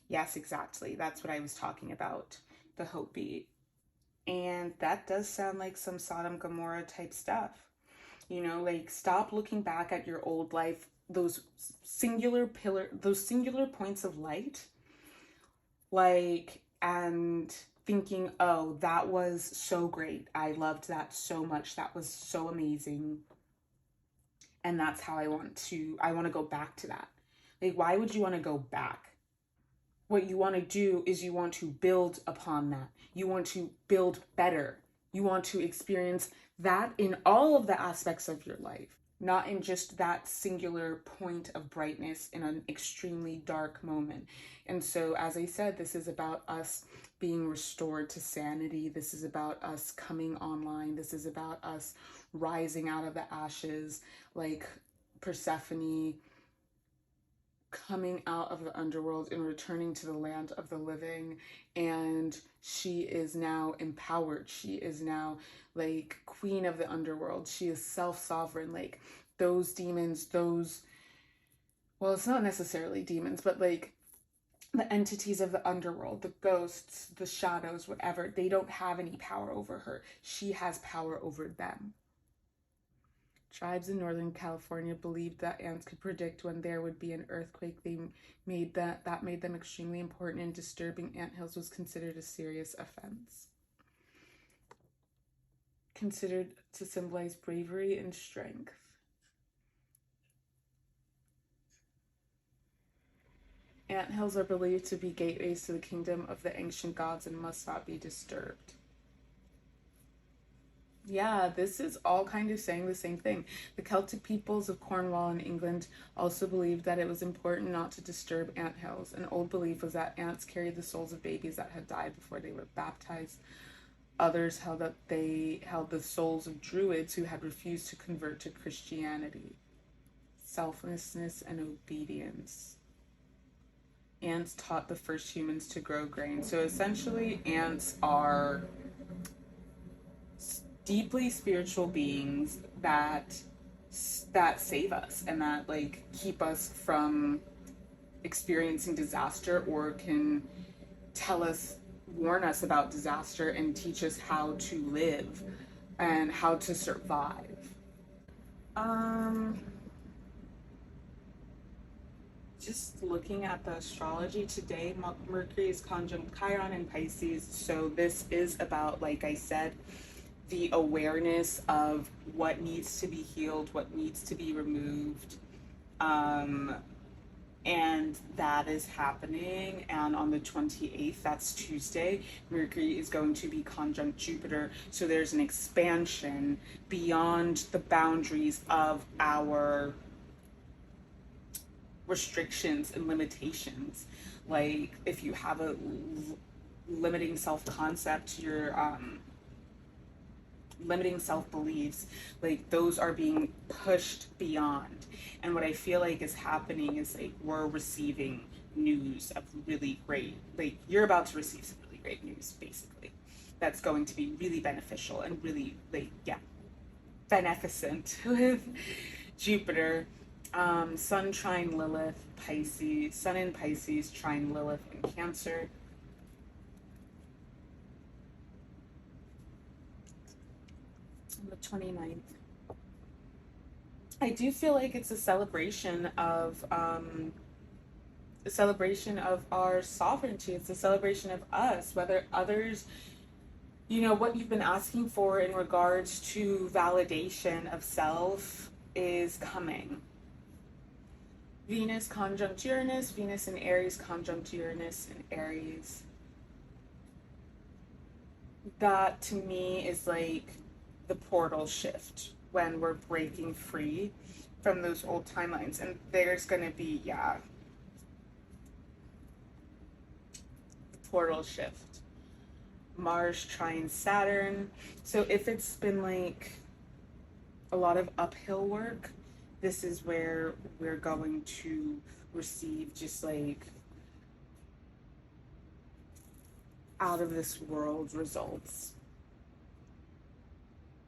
Speaker 1: Yes, exactly. That's what I was talking about, the Hopi. And that does sound like some Sodom Gomorrah type stuff. You know, like, stop looking back at your old life, those singular points of light, like, and thinking, oh, that was so great. I loved that so much. That was so amazing. And that's how I want to go back to that. Like, why would you want to go back? what you want to do is you want to build upon that. You want to build better. You want to experience that in all of the aspects of your life, not in just that singular point of brightness in an extremely dark moment. And so, as I said, this is about us being restored to sanity. This is about us coming online. This is about us rising out of the ashes, like Persephone coming out of the underworld and returning to the land of the living. And she is now empowered. She is now like queen of the underworld. She is self-sovereign. Like those demons, well, it's not necessarily demons, but like the entities of the underworld, the ghosts, the shadows, whatever, they don't have any power over her. She has power over them. Tribes in Northern California believed that ants could predict when there would be an earthquake. That made them extremely important, and disturbing anthills was considered a serious offense. Considered to symbolize bravery and strength. Anthills are believed to be gateways to the kingdom of the ancient gods and must not be disturbed. Yeah, this is all kind of saying the same thing. The Celtic peoples of Cornwall in England also believed that it was important not to disturb anthills. An old belief was that ants carried the souls of babies that had died before they were baptized. Others held that they held the souls of druids who had refused to convert to Christianity. Selflessness and obedience. Ants taught the first humans to grow grain. So essentially, ants are deeply spiritual beings that save us and that like keep us from experiencing disaster, or can warn us about disaster and teach us how to live and how to survive. Just looking at the astrology today, Mercury is conjunct Chiron in Pisces. So this is about, like I said, the awareness of what needs to be healed, what needs to be removed. And that is happening. And on the 28th, that's Tuesday, Mercury is going to be conjunct Jupiter. So there's an expansion beyond the boundaries of our restrictions and limitations. Like if you have a limiting self-concept, your limiting self-beliefs, like those are being pushed beyond. And what I feel like is happening is like we're receiving news of really great, like you're about to receive some really great news basically that's going to be really beneficial and really like beneficent with Jupiter. Sun trine Lilith, Pisces, Sun in Pisces, trine Lilith in Cancer. On the 29th. I do feel like it's a celebration of our sovereignty. It's a celebration of us, whether others, you know, what you've been asking for in regards to validation of self is coming. Venus conjunct Uranus, Venus in Aries conjunct Uranus in Aries. That to me is like the portal shift when we're breaking free from those old timelines. And there's going to be, the portal shift. Mars trine Saturn. So if it's been like a lot of uphill work, this is where we're going to receive just like out of this world results.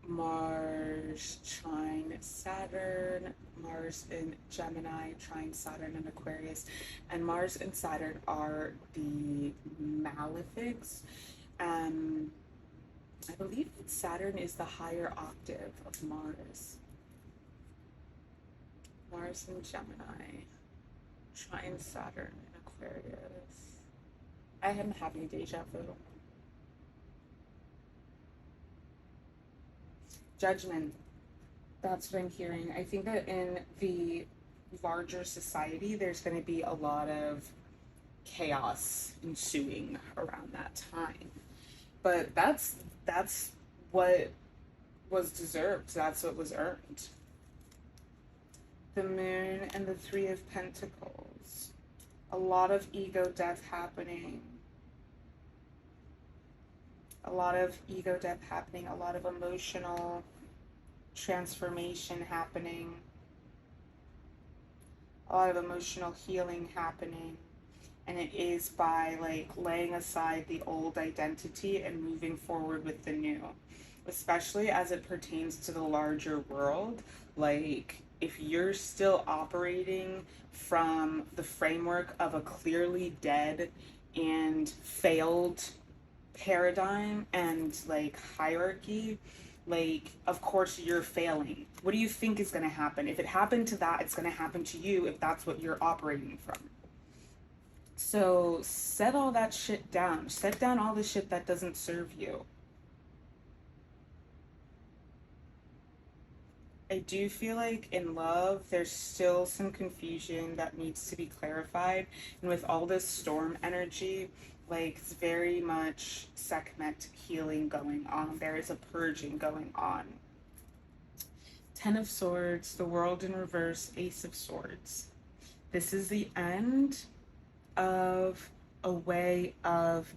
Speaker 1: Mars trine Saturn, Mars in Gemini trine Saturn in Aquarius, and Mars and Saturn are the malefics. I believe Saturn is the higher octave of Mars. Mars in Gemini, trine Saturn in Aquarius. I am having deja vu. Judgment. That's what I'm hearing. I think that in the larger society, there's going to be a lot of chaos ensuing around that time. But that's what was deserved. That's what was earned. The Moon and the Three of Pentacles. A lot of ego death happening. A lot of ego death happening. A lot of emotional transformation happening. A lot of emotional healing happening. And it is by like laying aside the old identity and moving forward with the new, especially as it pertains to the larger world. Like, if you're still operating from the framework of a clearly dead and failed paradigm and like hierarchy, like, of course you're failing. What do you think is going to happen? If it happened to that, it's going to happen to you if that's what you're operating from. So set all that shit down. Set down all the shit that doesn't serve you. I do feel like in love, there's still some confusion that needs to be clarified. And with all this storm energy, like, it's very much Sekhmet healing going on. There is a purging going on. Ten of Swords, the World in reverse, Ace of Swords. This is the end of a way of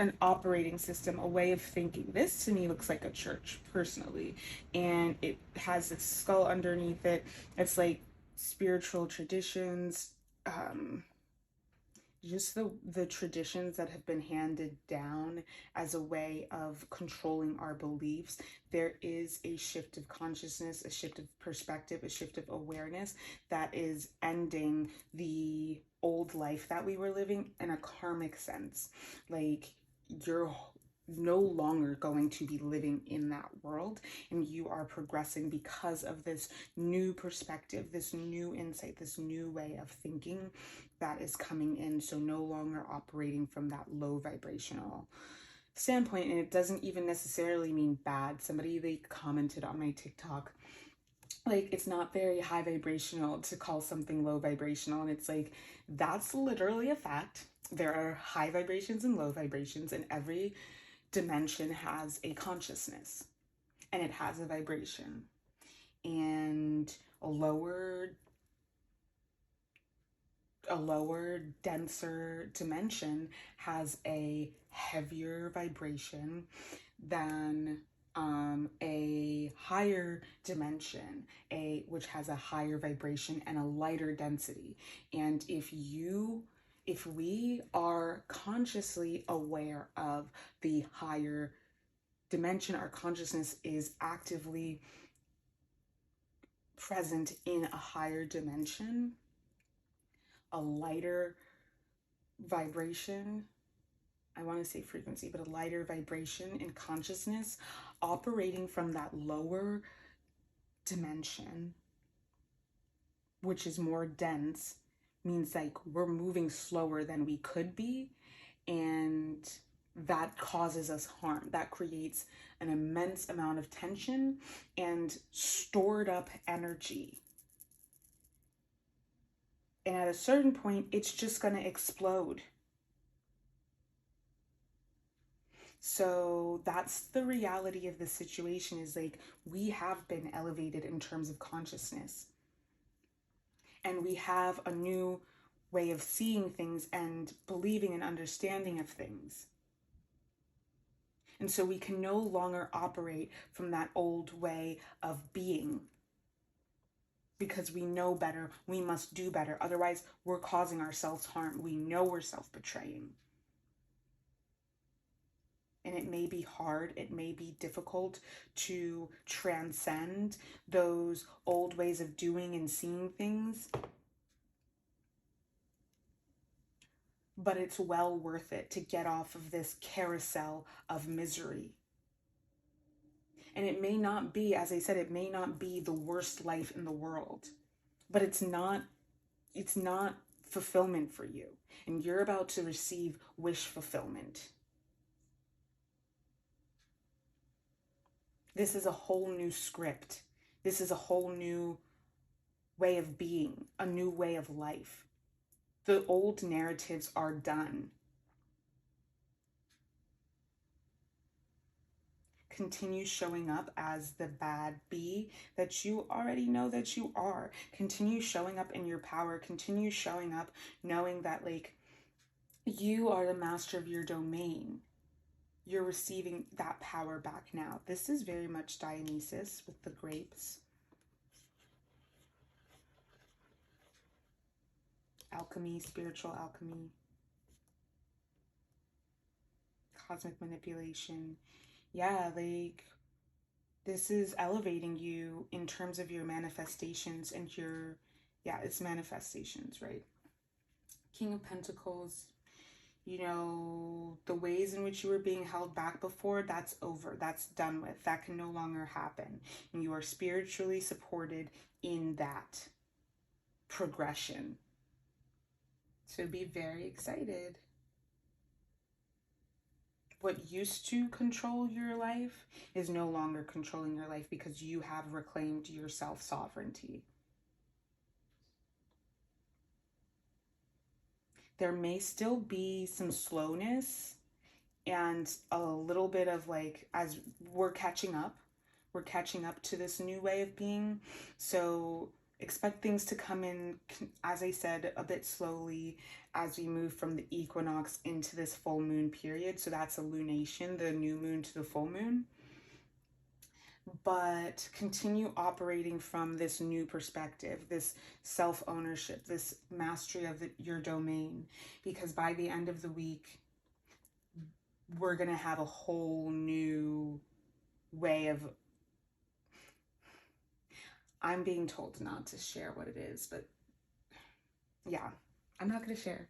Speaker 1: an operating system, a way of thinking. This to me looks like a church, personally, and it has this skull underneath it. It's like spiritual traditions, just the traditions that have been handed down as a way of controlling our beliefs. There is a shift of consciousness, a shift of perspective, a shift of awareness that is ending the old life that we were living in a karmic sense. Like, you're no longer going to be living in that world, and you are progressing because of this new perspective, this new insight, this new way of thinking that is coming in. So no longer operating from that low vibrational standpoint. And it doesn't even necessarily mean bad. Somebody, they commented on my TikTok, like, it's not very high vibrational to call something low vibrational. And it's like, that's literally a fact. There are high vibrations and low vibrations, and every dimension has a consciousness and it has a vibration. And a lower, denser dimension has a heavier vibration than a higher dimension, which has a higher vibration and a lighter density. And if we are consciously aware of the higher dimension, our consciousness is actively present in a higher dimension, a lighter vibration, I want to say frequency, but a lighter vibration in consciousness, operating from that lower dimension, which is more dense, means like we're moving slower than we could be, and that causes us harm. That creates an immense amount of tension and stored up energy. And at a certain point, it's just going to explode. So that's the reality of the situation, is like, we have been elevated in terms of consciousness. And we have a new way of seeing things and believing and understanding of things. And so we can no longer operate from that old way of being, because we know better, we must do better. Otherwise, we're causing ourselves harm. We know we're self-betraying. And it may be hard, it may be difficult to transcend those old ways of doing and seeing things, but it's well worth it to get off of this carousel of misery. And it may not be, as I said, it may not be the worst life in the world, but it's not fulfillment for you. And you're about to receive wish fulfillment. This is a whole new script. This is a whole new way of being, a new way of life. The old narratives are done. Continue showing up as the bad bee that you already know that you are. Continue showing up in your power. Continue showing up knowing that, like, you are the master of your domain. You're receiving that power back now. This is very much Dionysus with the grapes. Alchemy, spiritual alchemy. Cosmic manipulation. Yeah, like, this is elevating you in terms of your manifestations and your, yeah, it's manifestations, right? King of Pentacles, you know, the ways in which you were being held back before, that's over. That's done with. That can no longer happen. And you are spiritually supported in that progression. So be very excited. What used to control your life is no longer controlling your life because you have reclaimed your self-sovereignty. There may still be some slowness and a little bit of, like, as we're catching up to this new way of being. So expect things to come in, as I said, a bit slowly as we move from the equinox into this full moon period. So that's a lunation, the new moon to the full moon. But continue operating from this new perspective, this self-ownership, this mastery of your domain, because by the end of the week, we're going to have a whole new way of, I'm being told not to share what it is, but yeah, I'm not going to share.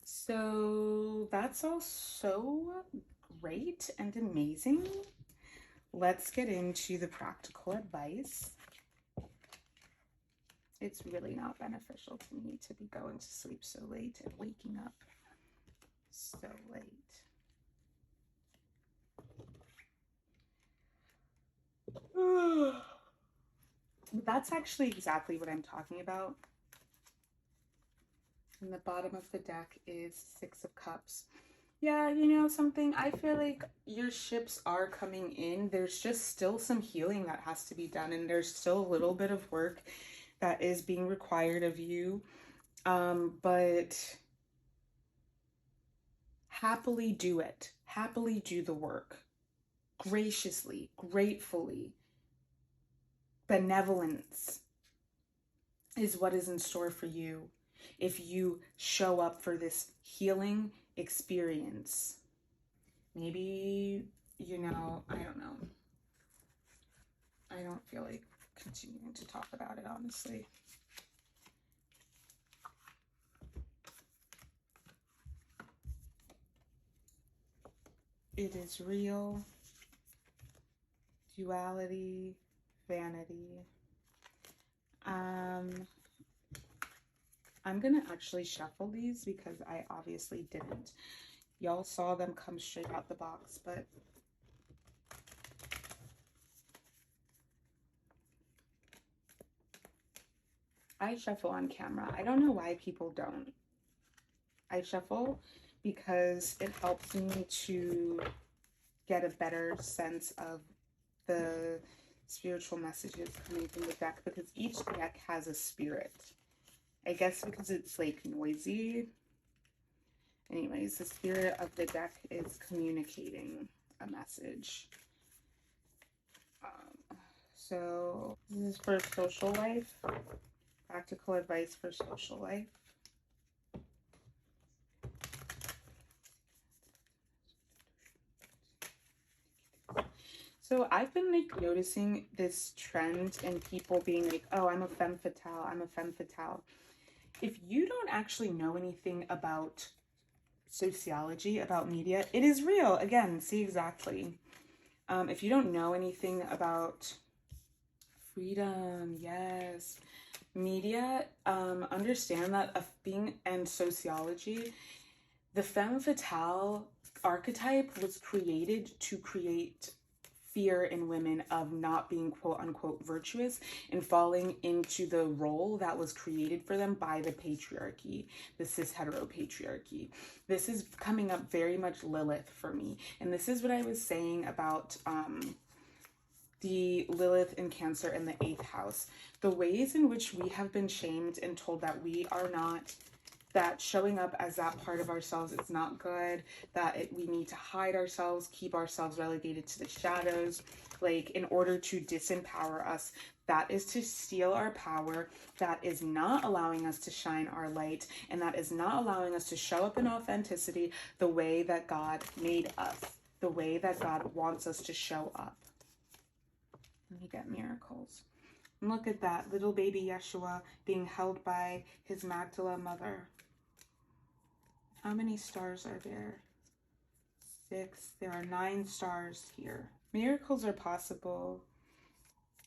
Speaker 1: So that's all so great and amazing. Let's get into the practical advice. It's really not beneficial to me to be going to sleep so late and waking up so late. That's actually exactly what I'm talking about. And the bottom of the deck is Six of Cups. Yeah, you know something? I feel like your ships are coming in. There's just still some healing that has to be done, and there's still a little bit of work that is being required of you. But happily do it. Happily do the work. Graciously, gratefully. Benevolence is what is in store for you if you show up for this healing experience. Maybe, you know, I don't know. I don't feel like continuing to talk about it, honestly. It is real. Duality, vanity. I'm gonna actually shuffle these because I obviously didn't. Y'all saw them come straight out the box, but I shuffle on camera. I don't know why people don't. I shuffle because it helps me to get a better sense of the spiritual messages coming from the deck, because each deck has a spirit. I guess because it's like noisy. Anyways, the spirit of the deck is communicating a message. So this is for social life. Practical advice for social life. So I've been like noticing this trend and people being like, oh, I'm a femme fatale, I'm a femme fatale. If you don't actually know anything about sociology, about media, it is real. Again, see exactly. If you don't know anything about freedom, yes, media, understand that of being and sociology, the femme fatale archetype was created to create fear in women of not being quote unquote virtuous and falling into the role that was created for them by the patriarchy, the cis hetero patriarchy. This is coming up very much Lilith for me. And this is what I was saying about the Lilith in Cancer in the 8th house. The ways in which we have been shamed and told that we are not, that showing up as that part of ourselves is not good, that we need to hide ourselves, keep ourselves relegated to the shadows, like in order to disempower us. That is to steal our power. That is not allowing us to shine our light, and that is not allowing us to show up in authenticity the way that God made us, the way that God wants us to show up. Let me get miracles. And look at that little baby Yeshua being held by his Magdala mother. How many stars are there? 6. There are 9 stars here. Miracles are possible.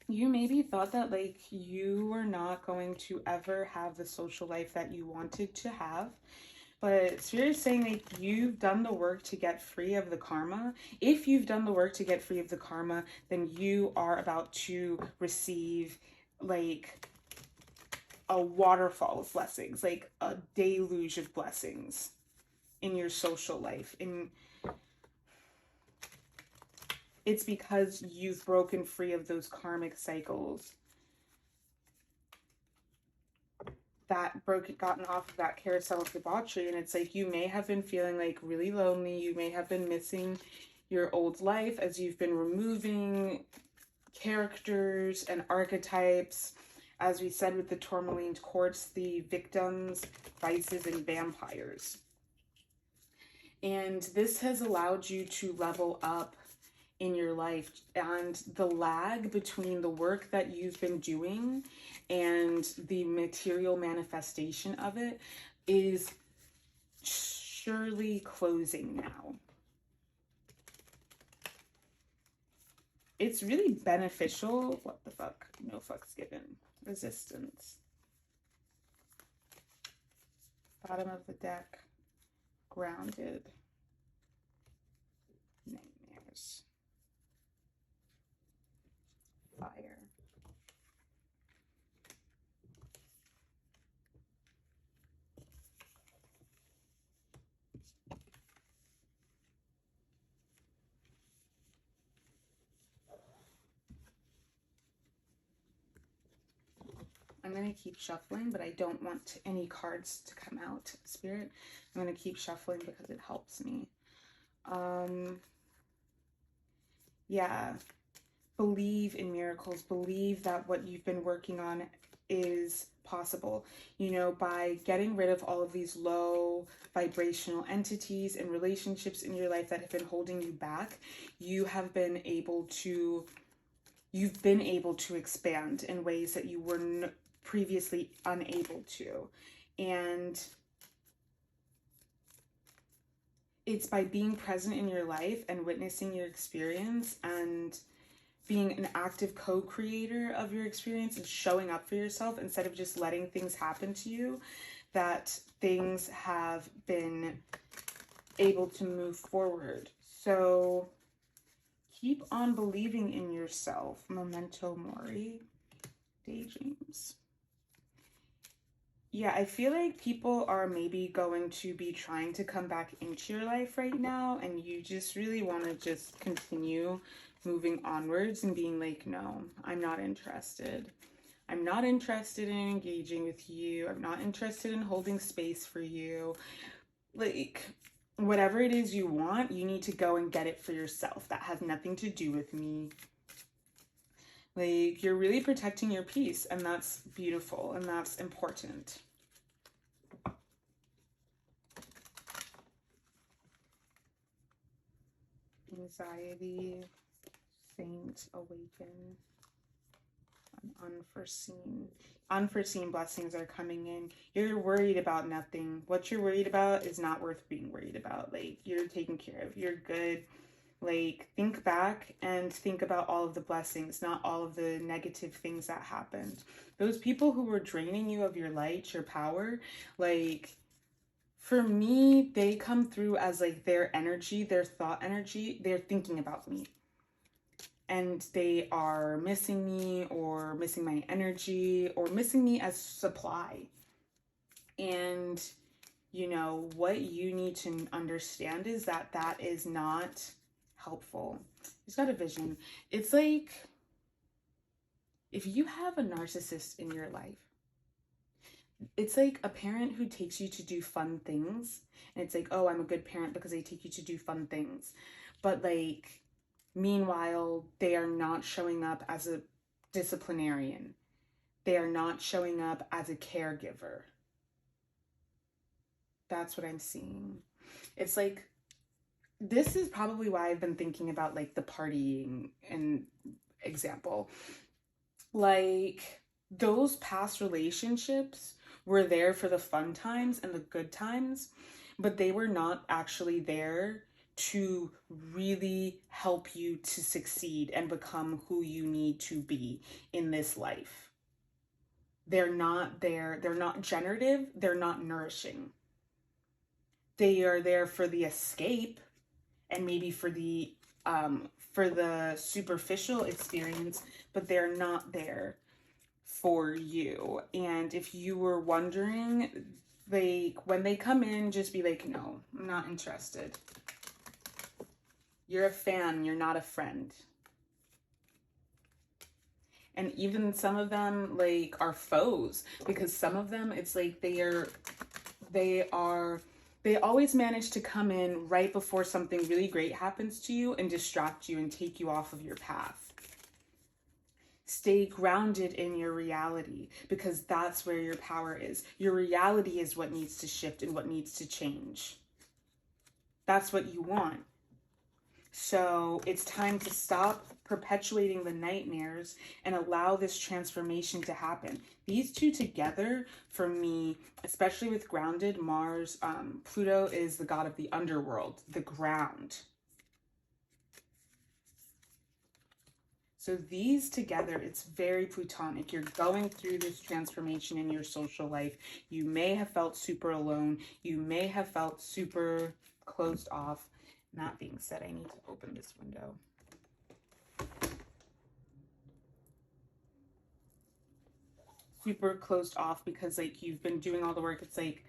Speaker 1: You maybe thought that like you were not going to ever have the social life that you wanted to have. But Spirit is saying like you've done the work to get free of the karma. If you've done the work to get free of the karma, then you are about to receive like a waterfall of blessings, like a deluge of blessings in your social life. And it's because you've broken free of those karmic cycles, gotten off of that carousel of debauchery. And it's like you may have been feeling like really lonely. You may have been missing your old life as you've been removing characters and archetypes. As we said with the tourmaline quartz, the victims, vices, and vampires. And this has allowed you to level up in your life, and the lag between the work that you've been doing and the material manifestation of it is surely closing now. It's really beneficial. What the fuck? No fucks given. Resistance. Bottom of the deck. Grounded. Nightmares. Fire. I'm going to keep shuffling, but I don't want any cards to come out, Spirit. I'm going to keep shuffling because it helps me. Yeah. Believe in miracles. Believe that what you've been working on is possible. You know, by getting rid of all of these low vibrational entities and relationships in your life that have been holding you back, you have been able to, you've been able to expand in ways that you were previously unable to. And it's by being present in your life and witnessing your experience and being an active co-creator of your experience and showing up for yourself instead of just letting things happen to you, that things have been able to move forward. So keep on believing in yourself. Memento Mori. Daydreams. Yeah, I feel like people are maybe going to be trying to come back into your life right now, and you just really want to just continue moving onwards and being like, no, I'm not interested. I'm not interested in engaging with you. I'm not interested in holding space for you. Like, whatever it is you want, you need to go and get it for yourself. That has nothing to do with me. Like, you're really protecting your peace, and that's beautiful, and that's important. Anxiety, saint, awaken, unforeseen blessings are coming in. You're worried about nothing. What you're worried about is not worth being worried about. Like, you're taken care of. You're good. Like, think back and think about all of the blessings, not all of the negative things that happened. Those people who were draining you of your light, your power, like, for me, they come through as like their energy, their thought energy. They're thinking about me. and they are missing me or missing my energy or missing me as supply. And, you know, what you need to understand is that that is not helpful. He's got a vision. It's like, if you have a narcissist in your life, it's like a parent who takes you to do fun things. And it's like, oh, I'm a good parent because they take you to do fun things. But like, meanwhile, they are not showing up as a disciplinarian. They are not showing up as a caregiver. That's what I'm seeing. It's like, this is probably why I've been thinking about like the partying and example. Like, those past relationships were there for the fun times and the good times, but they were not actually there to really help you to succeed and become who you need to be in this life. They're not there. They're not generative. They're not nourishing. They are there for the escape and maybe for the superficial experience, but they're not there for you. And if you were wondering, like, when they come in, just be like, no, I'm not interested. You're a fan, you're not a friend. And even some of them, like, are foes, because some of them, it's like they always manage to come in right before something really great happens to you and distract you and take you off of your path. Stay grounded in your reality, because that's where your power is. Your reality is what needs to shift and what needs to change. That's what you want. So it's time to stop perpetuating the nightmares and allow this transformation to happen. These two together, for me, especially with grounded, Mars, Pluto is the god of the underworld, the ground. So these together, it's very Plutonic. You're going through this transformation in your social life. You may have felt super alone. You may have felt super closed off. That being said, I need to open this window. Super closed off because like you've been doing all the work. It's like,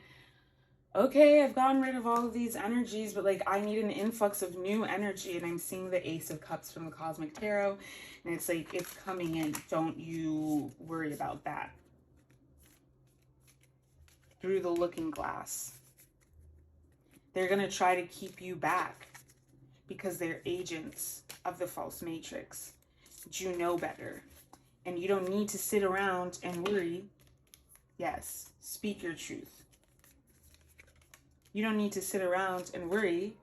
Speaker 1: okay, I've gotten rid of all of these energies, but like I need an influx of new energy. And I'm seeing the Ace of Cups from the Cosmic Tarot. And it's like, it's coming in. Don't you worry about that. Through the looking glass. They're going to try to keep you back because they're agents of the false matrix. But you know better. And you don't need to sit around and worry. Yes, speak your truth. You don't need to sit around and worry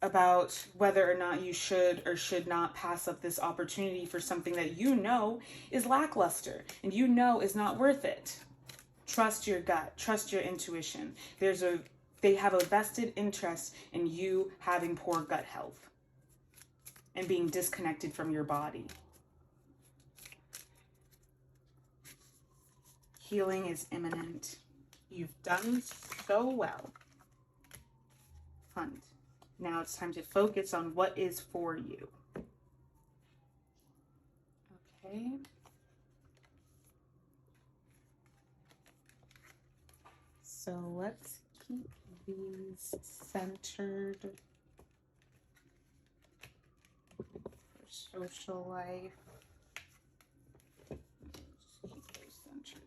Speaker 1: about whether or not you should or should not pass up this opportunity for something that you know is lackluster and you know is not worth it. Trust your gut. Trust your intuition. They have a vested interest in you having poor gut health and being disconnected from your body. Healing is imminent. You've done so well. Hunt. Now it's time to focus on what is for you. Okay. So let's keep these centered for social life. Just keep those centered.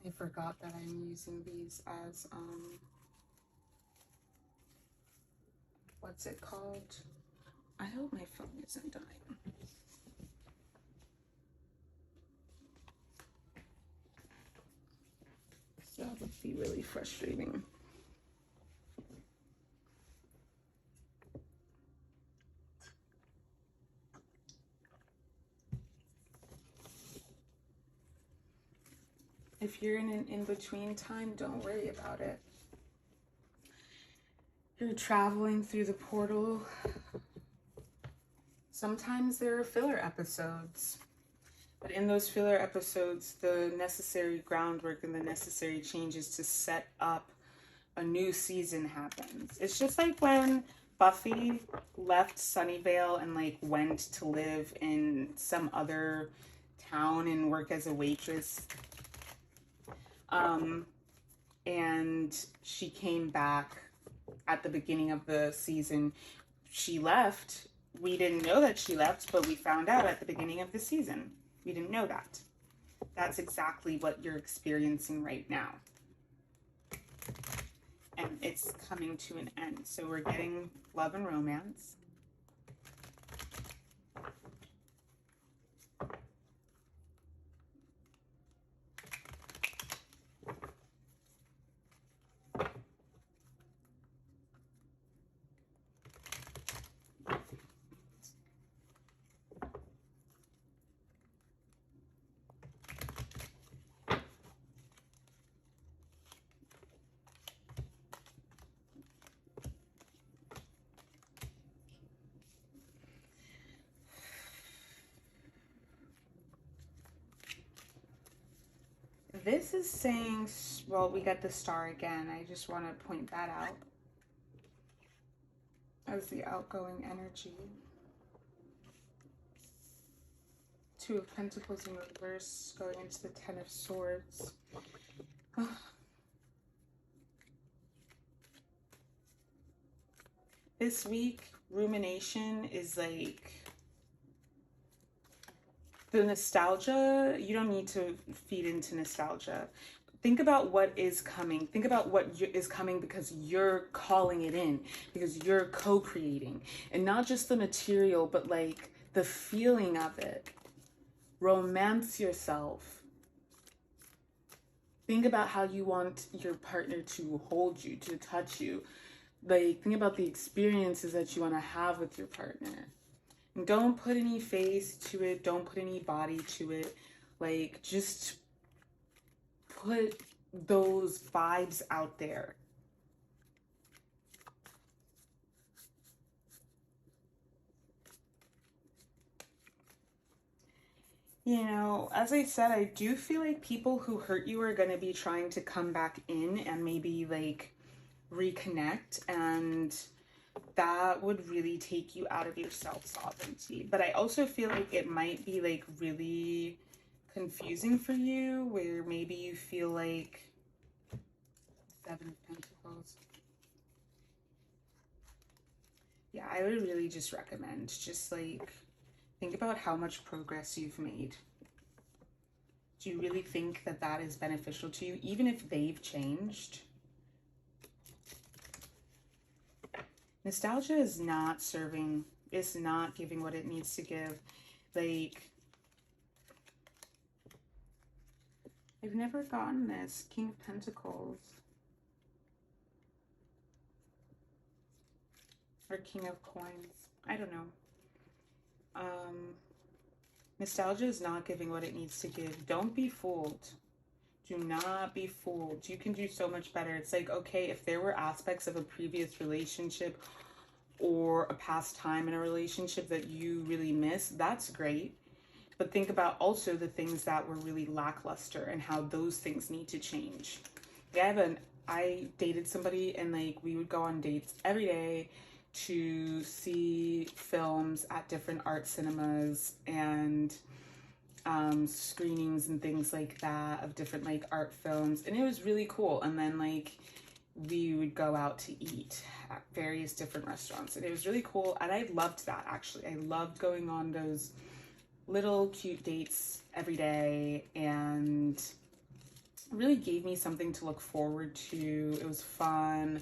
Speaker 1: I forgot that I'm using these as what's it called? I hope my phone isn't dying. So that would be really frustrating. If you're in an in-between time, don't worry about it. You're traveling through the portal. Sometimes there are filler episodes. But in those filler episodes, the necessary groundwork and the necessary changes to set up a new season happens. It's just like when Buffy left Sunnyvale and like went to live in some other town and work as a waitress. And she came back at the beginning of the season. She left. We didn't know that she left, but we found out at the beginning of the season. We didn't know that. That's exactly what you're experiencing right now. And it's coming to an end. So we're getting love and romance. This is saying, well, we got the star again. I just want to point that out as the outgoing energy. Two of Pentacles in reverse, going into the Ten of Swords. This week, rumination is like the nostalgia. You don't need to feed into nostalgia. Think about what is coming. Think about what is coming because you're calling it in, because you're co-creating. And not just the material, but like the feeling of it. Romance yourself. Think about how you want your partner to hold you, to touch you. Like, think about the experiences that you want to have with your partner. And don't put any face to it. Don't put any body to it. Like, just put those vibes out there. You know, as I said, I do feel like people who hurt you are going to be trying to come back in and maybe like reconnect, and that would really take you out of your self-sovereignty. But I also feel like it might be like really confusing for you, where maybe you feel like Seven of Pentacles. Yeah, I would really just recommend just like think about how much progress you've made. Do you really think that that is beneficial to you, even if they've changed? Nostalgia is not serving, it's not giving what it needs to give. Like, I've never gotten this. King of Pentacles. Or King of Coins. I don't know. Nostalgia is not giving what it needs to give. Don't be fooled. Do not be fooled. You can do so much better. It's like, okay, if there were aspects of a previous relationship or a past time in a relationship that you really miss, that's great. But think about also the things that were really lackluster and how those things need to change. Yeah, I dated somebody and like we would go on dates every day to see films at different art cinemas and screenings and things like that of different like art films, and it was really cool. And then like we would go out to eat at various different restaurants, and it was really cool, and I loved that. Actually, I loved going on those little cute dates every day, and it really gave me something to look forward to. It was fun.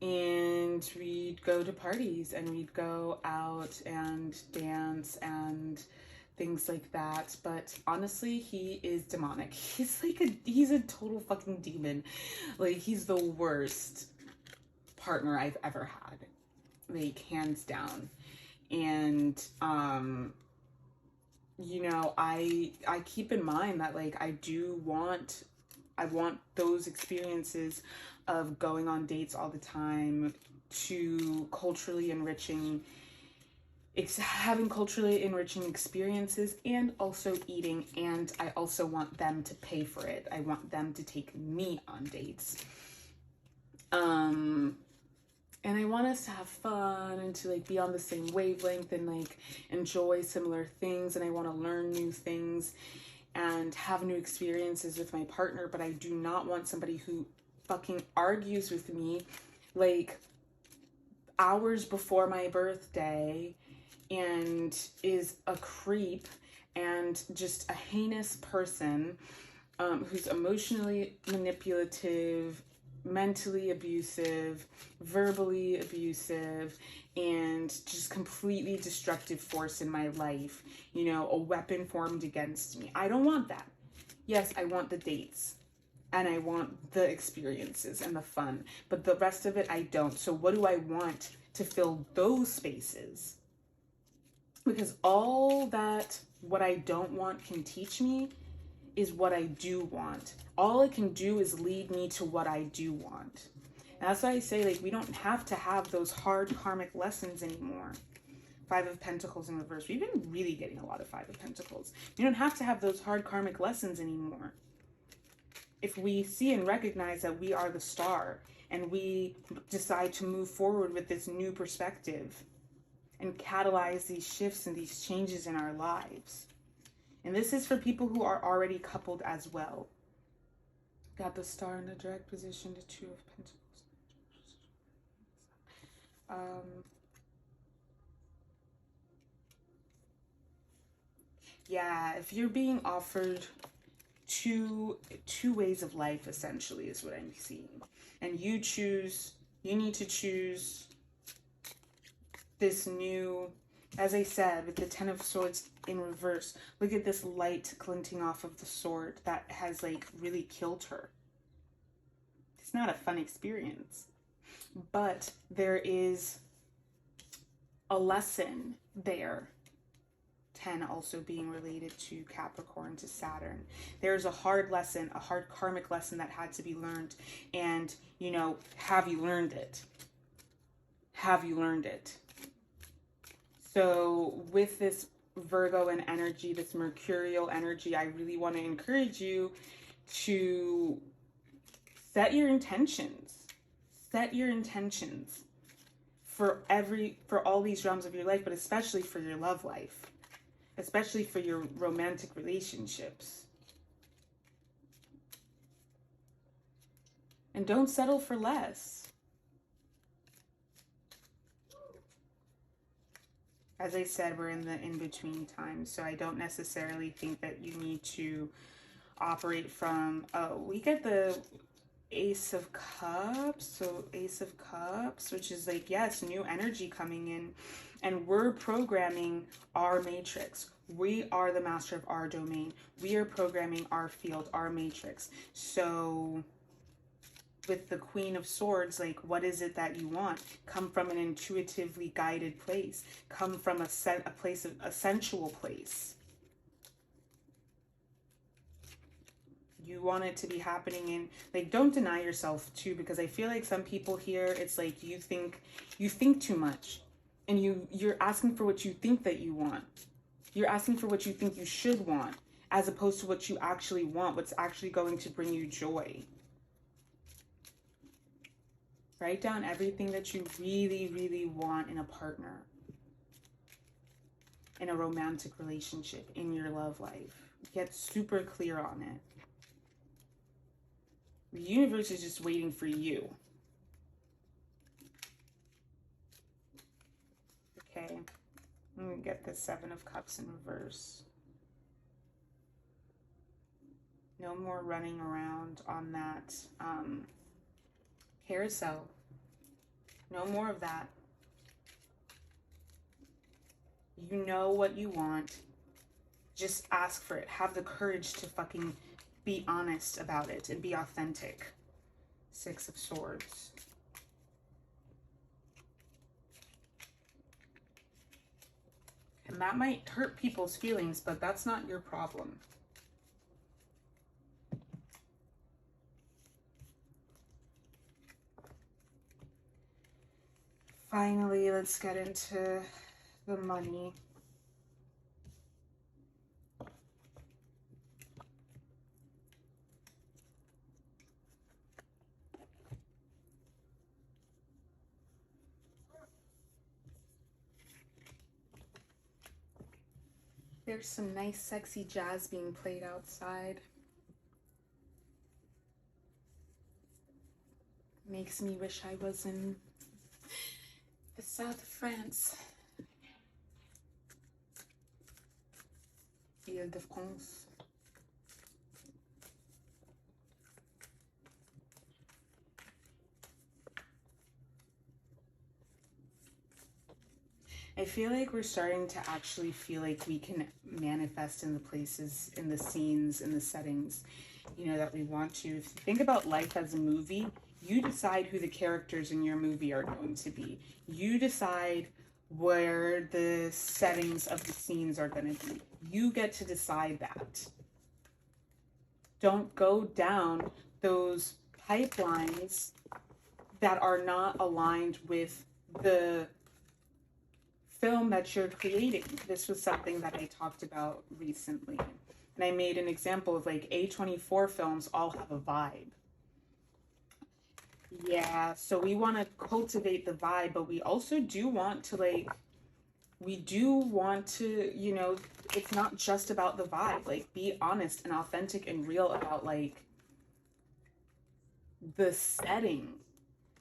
Speaker 1: And we'd go to parties and we'd go out and dance and things like that. But honestly, he is demonic. He's a total fucking demon. Like, he's the worst partner I've ever had, like hands down. And you know, I keep in mind that like I want those experiences of going on dates all the time, to culturally enriching having culturally enriching experiences, and also eating. And I also want them to pay for it. I want them to take me on dates. And I want us to have fun and to like be on the same wavelength and like enjoy similar things. And I want to learn new things and have new experiences with my partner. But I do not want somebody who fucking argues with me like hours before my birthday and is a creep and just a heinous person, who's emotionally manipulative, mentally abusive, verbally abusive, and just completely destructive force in my life, you know, a weapon formed against me. I don't want that. Yes, I want the dates and I want the experiences and the fun, but the rest of it I don't. So what do I want to fill those spaces? Because all that what I don't want can teach me is what I do want. All it can do is lead me to what I do want. And that's why I say, like, we don't have to have those hard karmic lessons anymore. Five of Pentacles in reverse. We've been really getting a lot of Five of Pentacles. We don't have to have those hard karmic lessons anymore. If we see and recognize that we are the star and we decide to move forward with this new perspective and catalyze these shifts and these changes in our lives. And this is for people who are already coupled as well. Got the star in the direct position, the Two of Pentacles. Yeah, if you're being offered two ways of life, essentially, is what I'm seeing. And you need to choose this new, as I said, with the Ten of Swords in reverse. Look at this light glinting off of the sword that has like really killed her. It's not a fun experience, but there is a lesson there. 10 also being related to Capricorn, to Saturn. There's a hard lesson, a hard karmic lesson that had to be learned. And, you know, have you learned it? Have you learned it? So with this Virgo and energy, this Mercurial energy, I really want to encourage you to set your intentions. Set your intentions for all these realms of your life, but especially for your love life, especially for your romantic relationships. And don't settle for less. As I said, we're in the in-between time, so I don't necessarily think that you need to operate from, we get the Ace of Cups, so Ace of Cups, which is like, yes, new energy coming in, and we're programming our matrix. We are the master of our domain. We are programming our field, our matrix. So with the Queen of Swords, like, what is it that you want? Come from an intuitively guided place. Come from a sensual place. You want it to be happening in, like, don't deny yourself too, because I feel like some people here, it's like you think too much, and you're asking for what you think that you want. You're asking for what you think you should want, as opposed to what you actually want, what's actually going to bring you joy. Write down everything that you really, really want in a partner, in a romantic relationship, in your love life. Get super clear on it. The universe is just waiting for you. Okay, I'm gonna get the Seven of Cups in reverse. No more running around on that carousel. No more of that. You know what you want. Just ask for it. Have the courage to fucking be honest about it and be authentic. Six of Swords. And that might hurt people's feelings, but that's not your problem. Finally, let's get into the money. There's some nice sexy jazz being played outside. Makes me wish I was in the south of France. 𝗪𝗗𝗱𝗏. I feel like we're starting to actually feel like we can manifest in the places, in the scenes, in the settings, you know, that we want to. If you think about life as a movie, you decide who the characters in your movie are going to be. You decide where the settings of the scenes are going to be. You get to decide that. Don't go down those pipelines that are not aligned with the film that you're creating. This was something that I talked about recently. And I made an example of like A24 films all have a vibe. Yeah, so we want to cultivate the vibe, but we also do want to you know, it's not just about the vibe. Like, be honest and authentic and real about like the setting,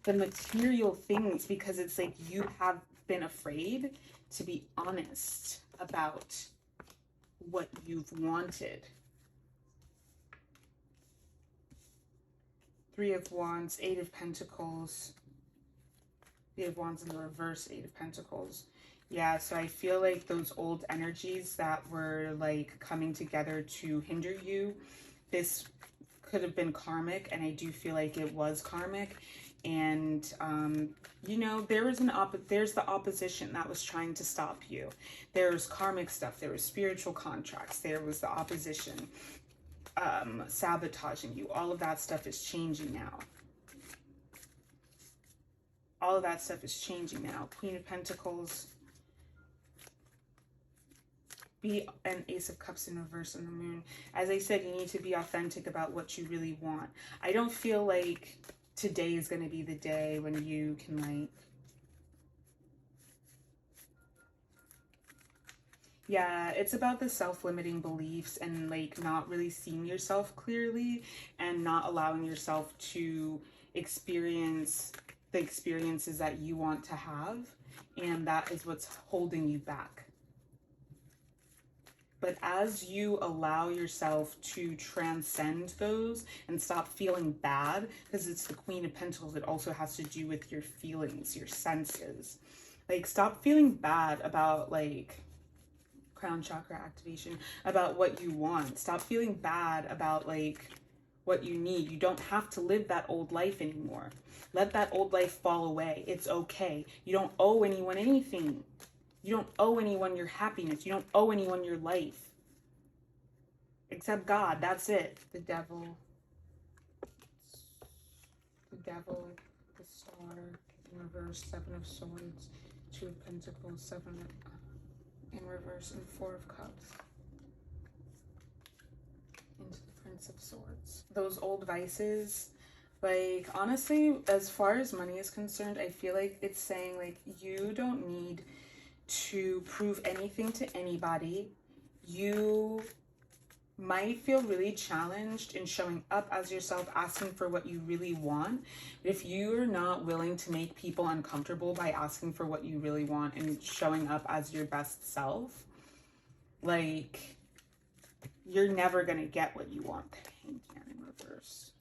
Speaker 1: the material things, because it's like you have been afraid to be honest about what you've wanted. Three of Wands, Eight of Pentacles, Three of Wands in the reverse, Eight of Pentacles. Yeah, so I feel like those old energies that were like coming together to hinder you, this could have been karmic, and I do feel like it was karmic. And you know, there's the opposition that was trying to stop you. There's karmic stuff, there was spiritual contracts, there was the opposition sabotaging you. All of that stuff is changing now. All of that stuff is changing now. Queen of Pentacles, be an Ace of Cups in reverse on the moon. As I said, you need to be authentic about what you really want. I don't feel like today is going to be the day when you can like, yeah, it's about the self-limiting beliefs and like not really seeing yourself clearly and not allowing yourself to experience the experiences that you want to have, and that is what's holding you back. But as you allow yourself to transcend those and stop feeling bad, because it's the Queen of Pentacles, it also has to do with your feelings, your senses. Like, stop feeling bad about like crown chakra activation, about what you want. Stop feeling bad about like what you need. You don't have to live that old life anymore. Let that old life fall away. It's okay. You don't owe anyone anything. You don't owe anyone your happiness. You don't owe anyone your life. Except God. That's it. The Devil. The Devil. The Star. In reverse. Seven of Swords. Two of Pentacles. Seven in reverse. And Four of Cups. Into the Prince of Swords. Those old vices. Like, honestly, as far as money is concerned, I feel like it's saying, like, you don't need to prove anything to anybody. You might feel really challenged in showing up as yourself, asking for what you really want. But if you're not willing to make people uncomfortable by asking for what you really want and showing up as your best self, like, you're never gonna get what you want. Hanged Man in reverse.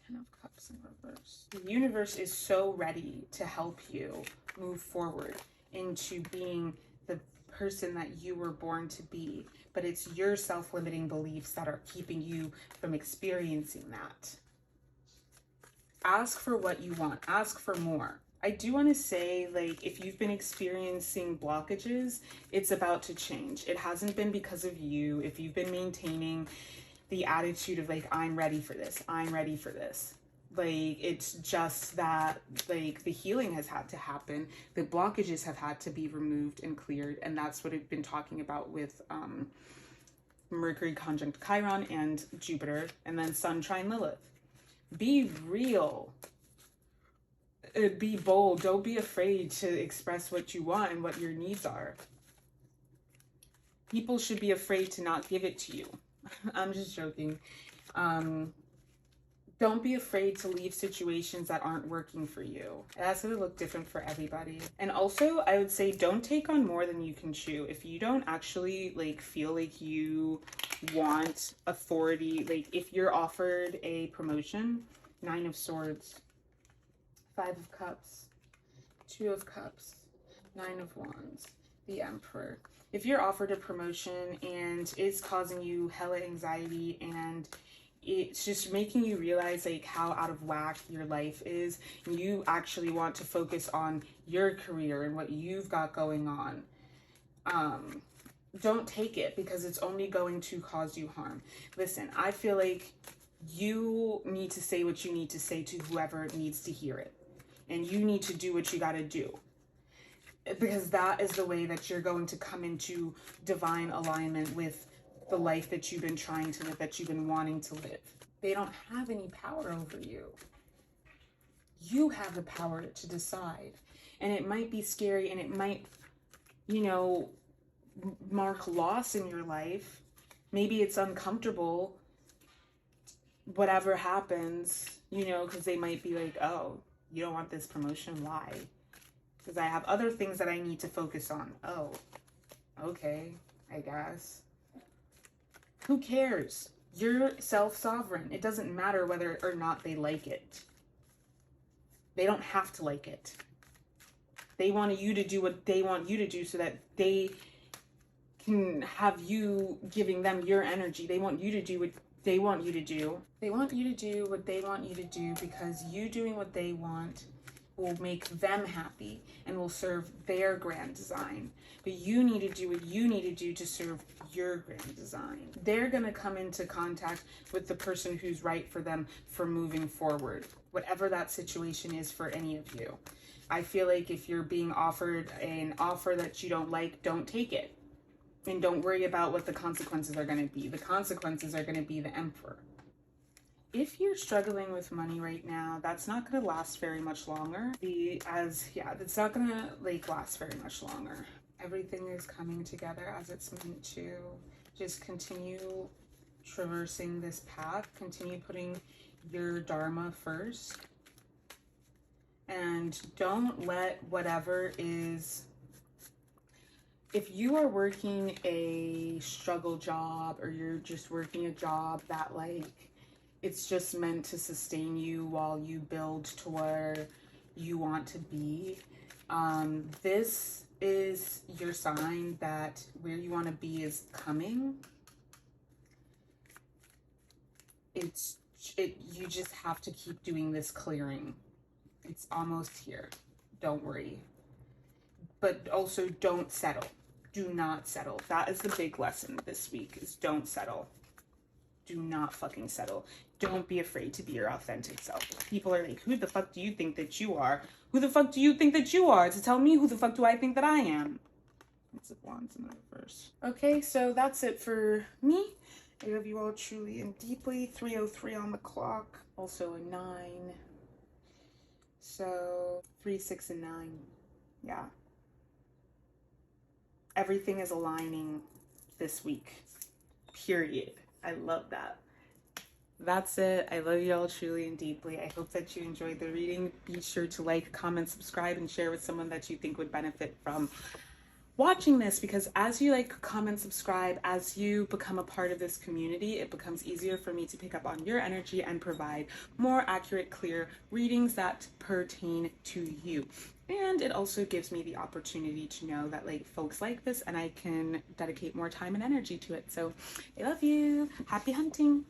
Speaker 1: Ten of Cups in reverse. The universe is so ready to help you move forward into being the person that you were born to be, but it's your self-limiting beliefs that are keeping you from experiencing that. Ask for what you want. Ask for more. I do want to say, like, if you've been experiencing blockages, it's about to change. It hasn't been because of you. If you've been maintaining the attitude of like, I'm ready for this, I'm ready for this, Like, it's just that, like, the healing has had to happen. The blockages have had to be removed and cleared. And that's what I've been talking about with Mercury conjunct Chiron and Jupiter, and then Sun trine Lilith. Be real. Be bold. Don't be afraid to express what you want and what your needs are. People should be afraid to not give it to you. I'm just joking. Don't be afraid to leave situations that aren't working for you. It has to look different for everybody. And also, I would say don't take on more than you can chew. If you don't actually like feel like you want authority, like if you're offered a promotion, 9 of Swords, 5 of Cups, 2 of Cups, 9 of Wands, the Emperor. If you're offered a promotion and it's causing you hella anxiety and it's just making you realize like how out of whack your life is, and you actually want to focus on your career and what you've got going on, don't take it, because it's only going to cause you harm. Listen, I feel like you need to say what you need to say to whoever needs to hear it, and you need to do what you got to do, because that is the way that you're going to come into divine alignment with the life that you've been trying to live, that you've been wanting to live. They don't have any power over you. You have the power to decide. And it might be scary, and it might, you know, mark loss in your life. Maybe it's uncomfortable, whatever happens, you know, because they might be like, oh, you don't want this promotion? Why? Because I have other things that I need to focus on. Oh, okay, I guess. Who cares? You're self-sovereign. It doesn't matter whether or not they like it. They don't have to like it. They want you to do what they want you to do so that they can have you giving them your energy. They want you to do what they want you to do. They want you to do what they want you to do, because you doing what they want will make them happy and will serve their grand design. But you need to do what you need to do to serve your grand design. They're gonna come into contact with the person who's right for them for moving forward, whatever that situation is for any of you. I feel like if you're being offered an offer that you don't like, don't take it. And don't worry about what the consequences are gonna be. The consequences are gonna be the Emperor. If you're struggling with money right now, that's not going to last very much longer. It's not going to like last very much longer. Everything is coming together as it's meant to. Just continue traversing this path. Continue putting your dharma first. And don't let whatever is... If you are working a struggle job, or you're just working a job that like it's just meant to sustain you while you build to where you want to be, this is your sign that where you want to be is coming. You just have to keep doing this clearing. It's almost here. Don't worry. But also don't settle. Do not settle. That is the big lesson this week, is don't settle. Do not fucking settle. Don't be afraid to be your authentic self. People are like, who the fuck do you think that you are? Who the fuck do you think that you are to tell me who the fuck do I think that I am? It's a Wands in the reverse. Okay, so that's it for me. I love you all truly and deeply. 3:03 on the clock. Also a 9. So 3, 6, and 9. Yeah. Everything is aligning this week. Period. I love that. That's it. I love you all truly and deeply. I hope that you enjoyed the reading. Be sure to like, comment, subscribe, and share with someone that you think would benefit from watching this, because as you like, comment, subscribe, as you become a part of this community, it becomes easier for me to pick up on your energy and provide more accurate, clear readings that pertain to you. And it also gives me the opportunity to know that like folks like this, and I can dedicate more time and energy to it. So I love you. Happy hunting.